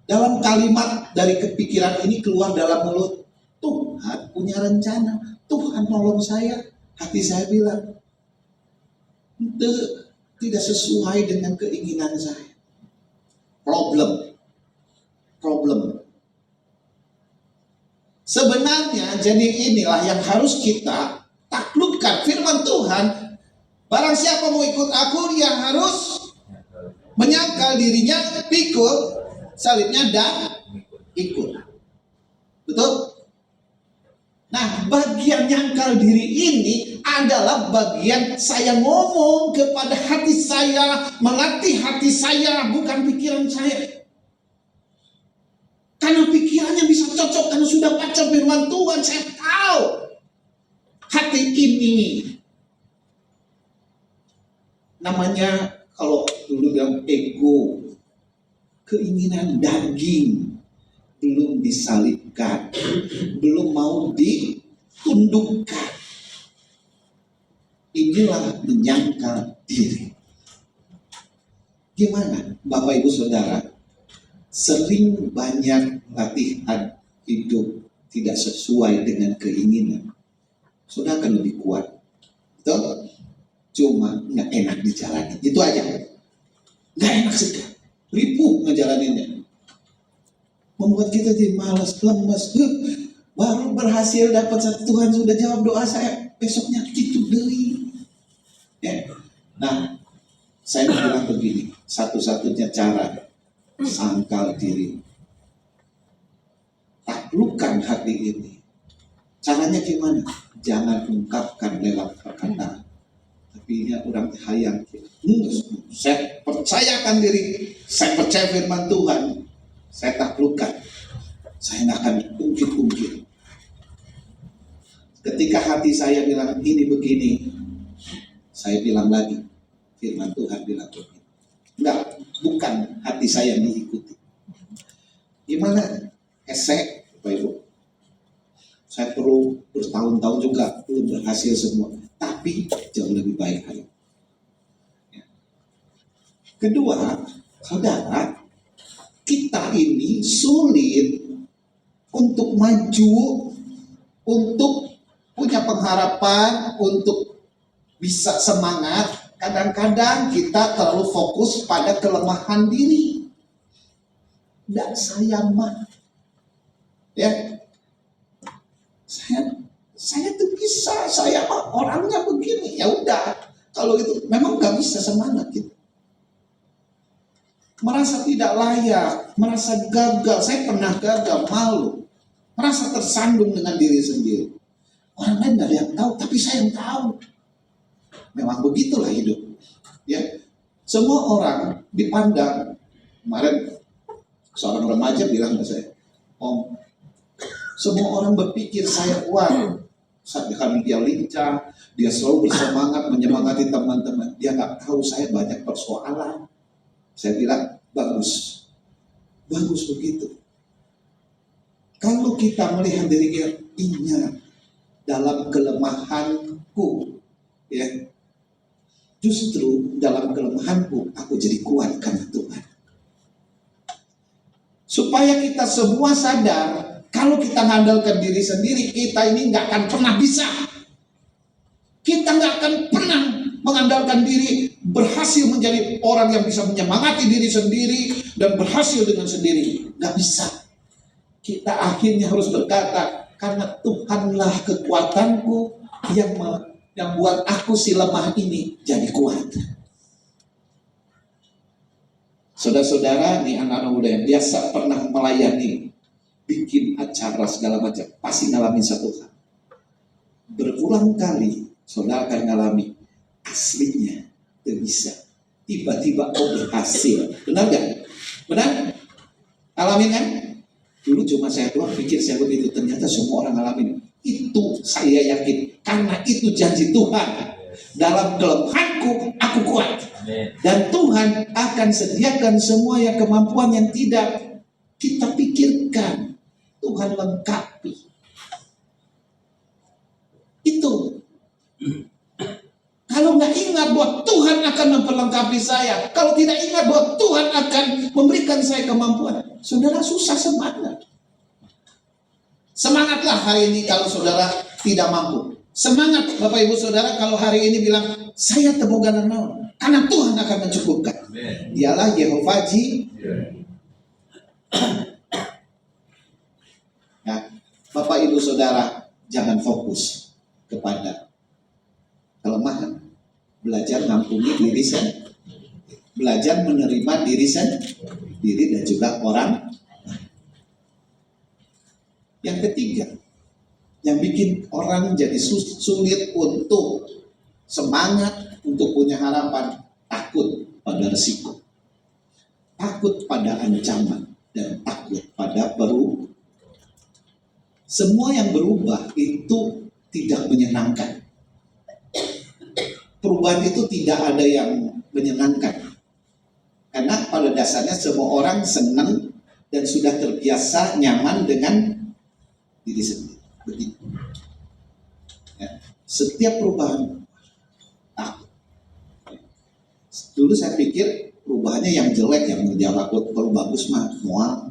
Dalam kalimat dari kepikiran ini keluar dalam mulut, Tuhan punya rencana, Tuhan nolong saya. Hati saya bilang, itu tidak sesuai dengan keinginan saya. Problem. Sebenarnya jadi inilah yang harus kita taklukkan. Firman Tuhan, barang siapa mau ikut aku, dia harus menyangkal dirinya, pikul salibnya dan ikut. Betul? Nah, bagian nyangkal diri ini adalah bagian saya ngomong kepada hati saya, melatih hati saya, bukan pikiran saya. Karena pikirannya bisa cocok, karena sudah baca firman Tuhan, saya tahu hati ini namanya, kalau dulu bilang ego, keinginan daging, belum disalibkan, belum mau ditundukkan. Inilah menyangkal diri. Gimana Bapak Ibu Saudara? Sering banyak latihan hidup tidak sesuai dengan keinginan, saudara akan lebih kuat. Betul? Cuma nggak enak dijalani. Itu aja. Nggak enak sekali. Ripuh ngejalaninnya. Membuat kita jadi malas, lemas. Baru berhasil dapat satu, Tuhan sudah jawab doa saya, besoknya gitu deh. Ya. Nah, saya bilang begini, satu-satunya cara sangkal diri, taklukkan hati ini. Caranya gimana? Jangan ungkapkan lewat perkataan. Tapi ini orang hayang. Saya percayakan diri, saya percaya firman Tuhan, saya taklukkan. Saya tidak akan ungkit-ungkit. Ketika hati saya bilang ini begini, saya bilang lagi, firman Tuhan bilang begini. Enggak, bukan hati saya yang diikuti. Gimana? Esek, Bapak Ibu. Saya perlu bertahun-tahun juga belum berhasil semua, tapi jauh lebih baik hari. Kedua, saudara, kita ini sulit untuk maju, untuk punya pengharapan, untuk bisa semangat. Kadang-kadang kita terlalu fokus pada kelemahan diri. Dan saya mah, ya, saya tuh bisa, saya mah orangnya begini. Ya udah, kalau itu memang nggak bisa semangat gitu. Merasa tidak layak, merasa gagal. Saya pernah gagal, malu, merasa tersandung dengan diri sendiri. Orang lain nggak ada yang tahu, tapi saya yang tahu. Memang begitulah hidup. Ya, semua orang dipandang. Kemarin seorang remaja bilang ke saya, Om, semua orang berpikir saya kuat. Karena dia lincah, dia selalu bersemangat menyemangati teman-teman. Dia nggak tahu saya banyak persoalan. Saya bilang, bagus. Bagus begitu. Kalau kita melihat diri kita, ingat, dalam kelemahanku, ya, justru dalam kelemahanku, aku jadi kuat karena Tuhan. Supaya kita semua sadar, kalau kita mengandalkan diri sendiri, kita ini nggak akan pernah bisa. Kita nggak akan pernah mengandalkan diri berhasil menjadi orang yang bisa menyemangati diri sendiri dan berhasil dengan sendiri. Nggak bisa. Kita akhirnya harus berkata, karena Tuhanlah kekuatanku yang buat aku si lemah ini jadi kuat. Saudara-saudara, nih anak-anak muda yang biasa pernah melayani, bikin acara segala macam, pasti ngalamin satu hal. Berulang kali saudara akan ngalami, aslinya tidak bisa. Tiba-tiba berhasil. Benar gak? Benar? Alamin kan? Dulu cuma saya doang pikir saya begitu. Ternyata semua orang ngalamin. Itu saya yakin. Karena itu janji Tuhan. Dalam kelemahanku, aku kuat. Dan Tuhan akan sediakan semua yang kemampuan yang tidak kita pikirkan. Tuhan lengkapi. Itu. Kalau nggak ingat bahwa Tuhan akan memperlengkapi saya, kalau tidak ingat bahwa Tuhan akan memberikan saya kemampuan, saudara susah semangat. Semangatlah hari ini kalau saudara tidak mampu. Semangat Bapak Ibu Saudara kalau hari ini bilang, saya teboganan naon, karena Tuhan akan mencukupkan. Dialah Yehova Nah, Bapak Ibu Saudara, jangan fokus kepada kelemahan. Belajar mengampuni diri sendiri, belajar menerima diri sendiri dan juga orang. Yang ketiga, yang bikin orang jadi sulit untuk semangat, untuk punya harapan, takut pada resiko, takut pada ancaman, dan takut pada perubahan. Semua yang berubah itu tidak menyenangkan. Perubahan itu tidak ada yang menyenangkan. Karena pada dasarnya semua orang senang dan sudah terbiasa nyaman dengan diri sendiri. Begitu. Ya. Setiap perubahan takut. Dulu saya pikir perubahannya yang jelek, yang menjawab kalau bagus mah mual.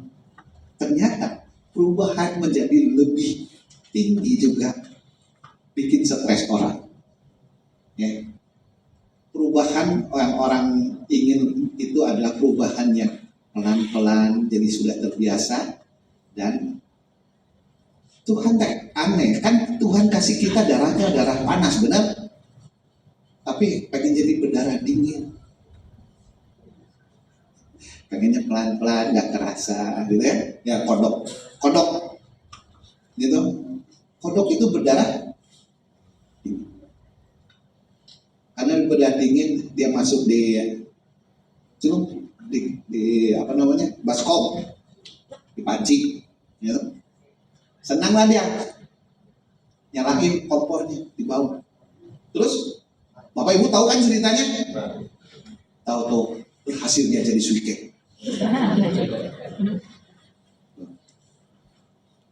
Ternyata perubahan menjadi lebih tinggi juga bikin stres orang. Ya. Perubahan yang orang ingin itu adalah perubahan yang pelan-pelan, jadi sudah terbiasa. Dan Tuhan tak aneh, kan Tuhan kasih kita darahnya darah panas, benar? Tapi pengen jadi berdarah dingin. Pengennya pelan-pelan, gak kerasa, gitu ya? Ya kodok, gitu. Kodok itu berdarah. Karena berdarah dingin, dia masuk di apa namanya, baskom, di panci, ya. Senanglah dia, nyalain kompornya di bawah. Terus, Bapak Ibu tahu kan ceritanya? Tahu tuh, berhasil dia jadi suike.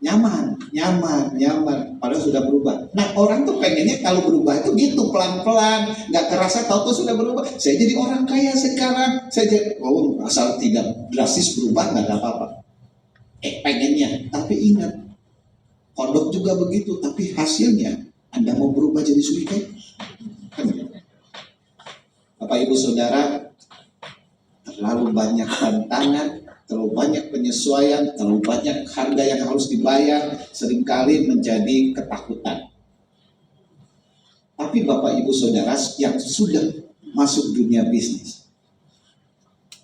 Nyaman, padahal sudah berubah. Nah, orang tuh pengennya kalau berubah itu gitu, pelan-pelan, nggak kerasa, tahu tuh sudah berubah. Saya jadi orang kaya sekarang, asal tidak drastis berubah nggak ada apa-apa. Pengennya, tapi ingat, kodok juga begitu, tapi hasilnya Anda mau berubah jadi suike. Bapak Ibu Saudara, terlalu banyak tantangan, terlalu banyak penyesuaian, terlalu banyak harga yang harus dibayar, seringkali menjadi ketakutan. Tapi Bapak Ibu Saudara yang sudah masuk dunia bisnis,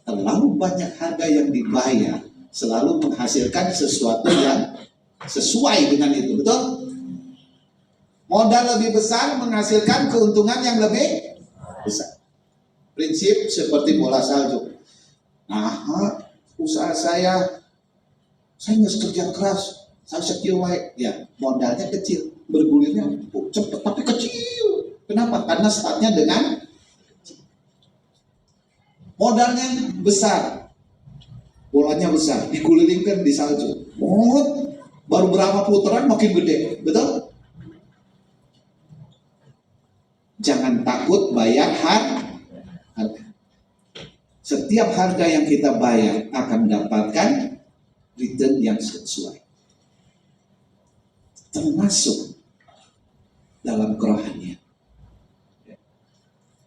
terlalu banyak harga yang dibayar selalu menghasilkan sesuatu yang sesuai dengan itu, betul? Modal lebih besar menghasilkan keuntungan yang lebih besar. Prinsip seperti bola salju. Nah, usaha saya nggak kerja keras, saya sekian wae, ya modalnya kecil, bergulirnya cepat tapi kecil. Kenapa? Karena startnya dengan modalnya besar, bolanya besar, digulirkan di salju. Baru berapa putaran makin gede, betul? Jangan takut bayar harga. Setiap harga yang kita bayar akan mendapatkan return yang sesuai. Termasuk dalam kerohanian.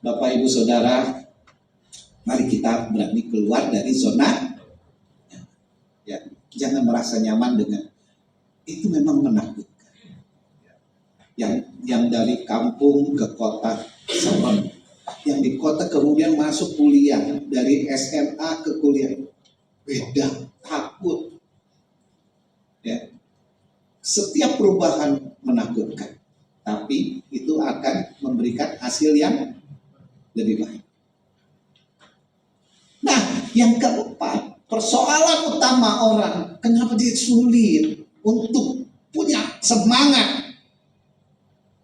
Bapak Ibu Saudara, mari kita berani keluar dari zona. Ya, jangan merasa nyaman dengan itu, memang menakutkan. Yang dari kampung ke kota serem, yang di kota kemudian masuk kuliah, dari SMA ke kuliah, beda, takut. Ya, setiap perubahan menakutkan, tapi itu akan memberikan hasil yang lebih baik. Nah, yang keempat, persoalan utama orang, kenapa dia sulit untuk punya semangat?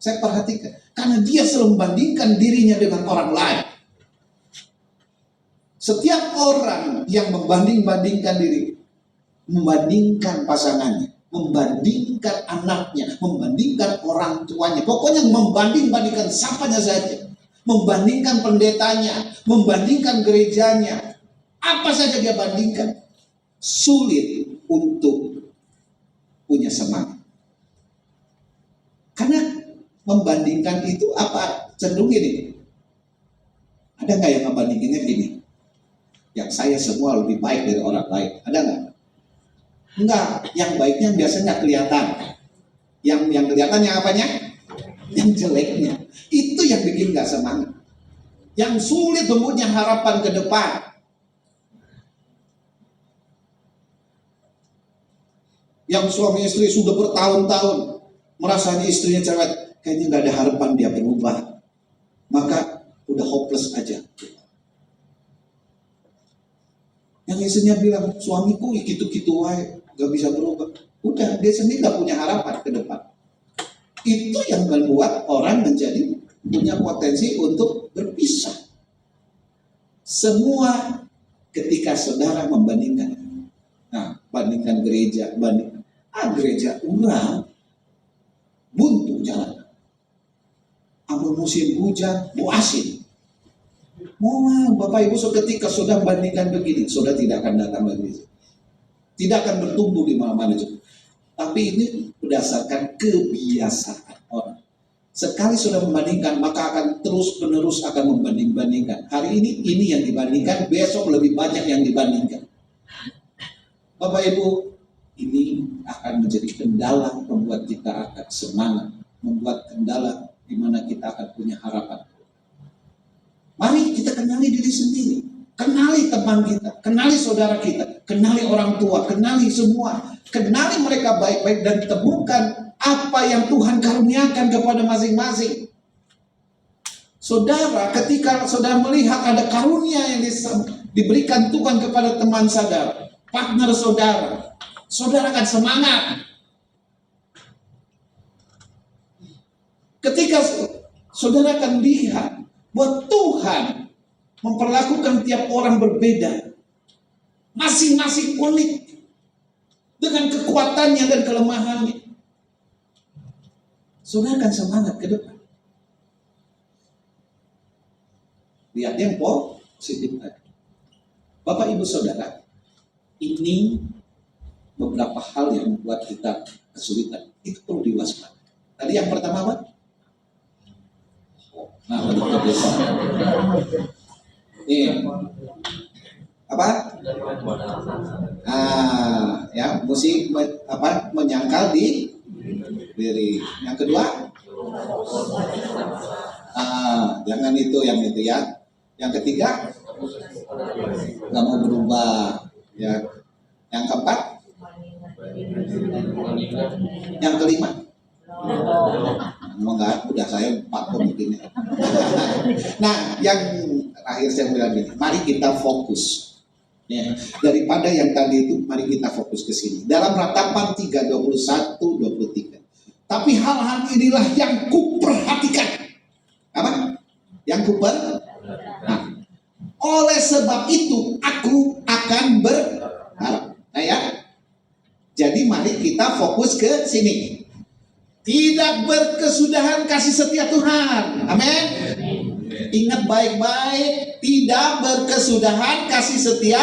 Saya perhatikan, karena dia selalu membandingkan dirinya dengan orang lain. Setiap orang yang membanding-bandingkan diri, membandingkan pasangannya, membandingkan anaknya, membandingkan orang tuanya, pokoknya membanding-bandingkan siapanya saja. Membandingkan pendetanya, membandingkan gerejanya, apa saja dia bandingkan, sulit untuk punya semangat. Karena membandingkan itu apa? Cenderung gini. Ada nggak yang membandinginnya gini? Yang saya semua lebih baik dari orang lain. Ada nggak? Enggak. Yang baiknya biasanya kelihatan. Yang kelihatan yang apanya? Yang jeleknya. Itu yang bikin gak semangat. Yang sulit mempunyai harapan ke depan. Yang suami istri sudah bertahun-tahun merasa istrinya cerewet, kayaknya gak ada harapan dia berubah, maka udah hopeless aja. Yang istrinya bilang, suamiku gitu-gitu wae, gak bisa berubah, udah dia sendiri gak punya harapan ke depan. Itu yang membuat orang menjadi punya potensi untuk berpisah. Semua ketika saudara membandingkan, nah, bandingkan gereja, gereja urang, buntu jalan. Amun musim hujan, bu asin. Mohon Bapak Ibu, ketika sudah bandingkan begini, sudah tidak akan datang lagi. Tidak akan bertumbuh di mana-mana juga. Tapi ini berdasarkan kebiasaan orang. Sekali sudah membandingkan, maka akan terus-menerus akan membanding-bandingkan. Hari ini yang dibandingkan, besok lebih banyak yang dibandingkan. Bapak Ibu, ini akan menjadi kendala membuat kita akan semangat, membuat kendala di mana kita akan punya harapan. Mari kita kenali diri sendiri, kenali teman kita, kenali saudara kita, kenali orang tua, kenali semua. Kenali mereka baik-baik dan temukan apa yang Tuhan karuniakan kepada masing-masing. Saudara, ketika saudara melihat ada karunia yang diberikan Tuhan kepada teman saudara, partner saudara, saudara akan semangat. Ketika saudara akan lihat bahwa Tuhan memperlakukan tiap orang berbeda, masing-masing unik, dengan kekuatannya dan kelemahannya, saudara akan semangat ke depan. Lihat yang positif tadi. Bapak Ibu Saudara, ini beberapa hal yang membuat kita kesulitan. Itu perlu diwaspadai. Tadi yang pertama apa? Nah, ini apa? Ya, musik menyangkal di diri. Yang kedua, jangan itu ya. Yang ketiga, nggak mau berubah. Ya. Yang keempat, yang kelima, enggak, udah saya 4 mungkin. Nah, yang terakhir saya bilang gini, mari kita fokus. Ya, daripada yang tadi itu, mari kita fokus ke sini. Dalam ratapan 3:21-23. Tapi hal-hal inilah yang kuperhatikan. Apa? Yang Nah, oleh sebab itu aku akan berharap. Nah ya, jadi mari kita fokus ke sini. Tidak berkesudahan kasih setia Tuhan. Amin. Ingat baik-baik, tidak berkesudahan kasih setia.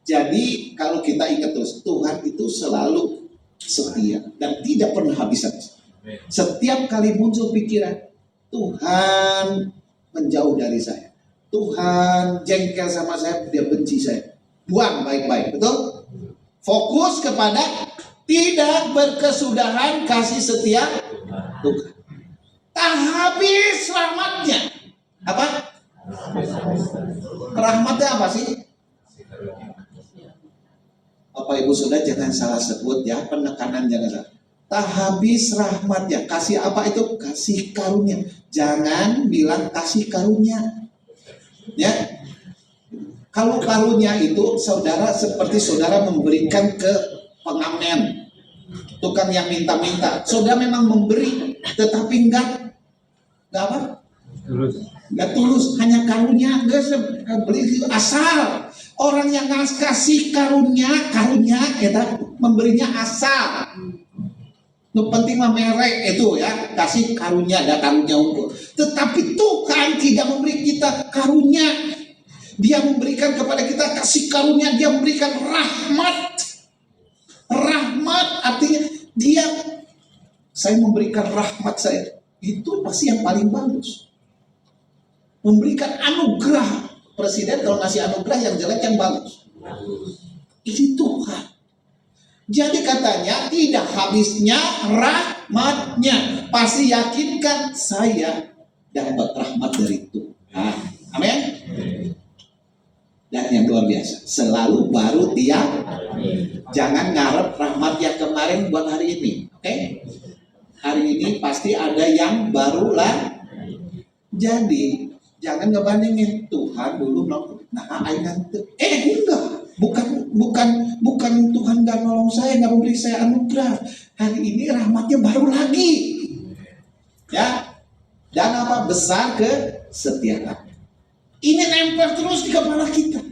Jadi kalau kita ingat terus, Tuhan itu selalu setia dan tidak pernah habis-habis. Setiap kali muncul pikiran, Tuhan menjauh dari saya. Tuhan jengkel sama saya, dia benci saya. Buang baik-baik, betul? Fokus kepada tidak berkesudahan kasih setia Tuhan. Tak habis rahmatnya. Apa? Rahmatnya apa sih? Bapak Ibu Saudara jangan salah sebut ya, penekanan jangan salah. Tak habis rahmatnya. Kasih apa itu? Kasih karunia. Jangan bilang kasih karunia. Ya. Kalau karunia itu saudara seperti saudara memberikan ke pengamen, tukang yang minta-minta. Saudara memang memberi, tetapi enggak apa? Enggak tulus, hanya karunia, enggak beli asal. Orang yang kasih karunia kita memberinya asal. Nu penting mah merek itu ya, kasih karunia, ada karunia unggul. Tetapi Tuhan tidak memberi kita karunia. Dia memberikan kepada kita kasih karunia, dia memberikan rahmat. Rahmat artinya saya memberikan rahmat saya. Itu pasti yang paling bagus. Memberikan anugerah. Presiden kalau ngasih anugerah yang jelek yang bagus. Ini Tuhan. Jadi katanya tidak habisnya rahmatnya. Pasti yakinkan saya dapat rahmat dari Tuhan. Amin. Dan yang luar biasa, selalu baru tiap. Jangan ngarep rahmat yang kemarin buat hari ini. Oke? Hari ini pasti ada yang baru lah. Jadi jangan ngebandingin Tuhan dulu nah nanti. Enggak. Bukan Tuhan gak nolong saya, gak memberi saya anugerah. Hari ini rahmatnya baru lagi. Ya. Dan apa? Besar kesetiaan. Ini nempel terus di kepala kita.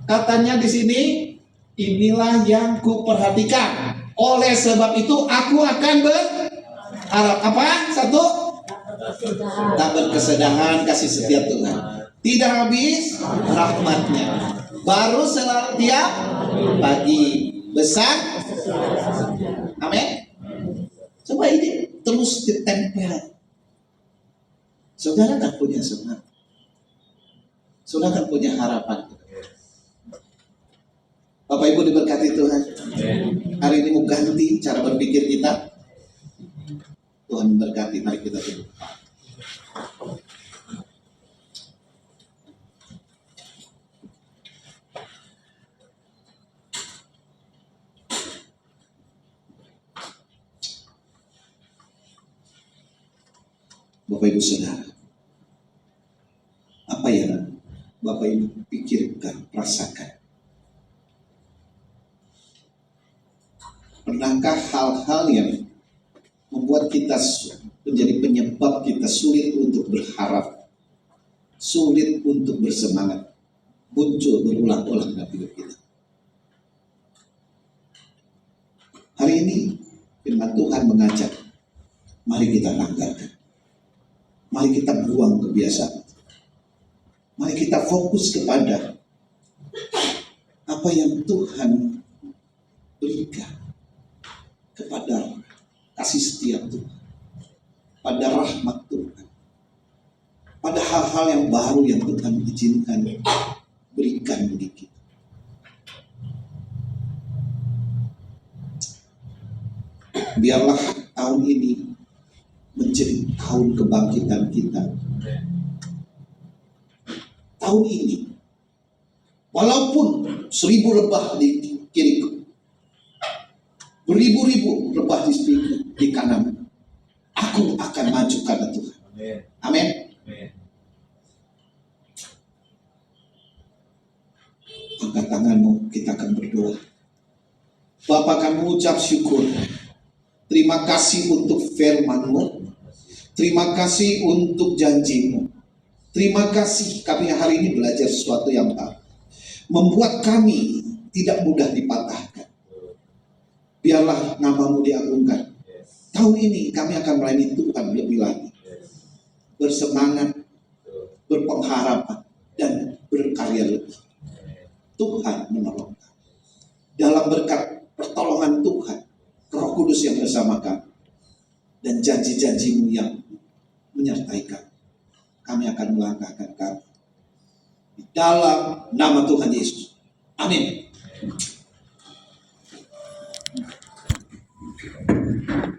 Katanya di sini, inilah yang kuperhatikan. Oleh sebab itu aku akan berharap apa? Satu, tak berkesudahan kasih setia Tuhan. Tidak habis rahmatnya. Baru selalu tiap pagi. Besar. Amin. Coba ini terus ditempel. Saudara kan punya semangat. Saudara kan punya harapan. Bapak Ibu diberkati Tuhan. Hari ini mau ganti cara berpikir kita. Tuhan memberkati. Mari kita tunduk. Bapak Ibu Saudara, apa yang Bapak Ibu pikirkan, rasakan? Pernahkah hal-hal yang membuat kita menjadi penyebab kita sulit untuk berharap, sulit untuk bersemangat, muncul berulang-ulang dalam hidup kita? Hari ini firman Tuhan mengajak, mari kita langgarkan. Mari kita buang kebiasaan. Mari kita fokus kepada apa yang Tuhan berikan, kepada kasih setia Tuhan, pada rahmat Tuhan, pada hal-hal yang baru yang Tuhan izinkan berikan bagi kita. Biarlah tahun ini menjadi tahun kebangkitan kita. Tahun ini, walaupun 1000 lebah di kiriku, beribu-ribu lebah di kanan, aku akan maju karena Tuhan. Amin. Angkat tanganmu, kita akan berdoa. Bapa, kami mengucap syukur. Terima kasih untuk firman-Mu. Terima kasih untuk janji-Mu. Terima kasih kami hari ini belajar sesuatu yang baru. Membuat kami tidak mudah dipatahkan. Biarlah nama-Mu diagungkan. Tahun ini kami akan melayani Tuhan lebih lagi. Bersemangat, berpengharapan, dan berkarya lebih. Tuhan menolong kami. Dalam berkat pertolongan Tuhan, Roh Kudus yang bersama kami, dan janji-janji-Mu yang menyertai kami. Kami akan melangkahkan kami di dalam nama Tuhan Yesus. Amin.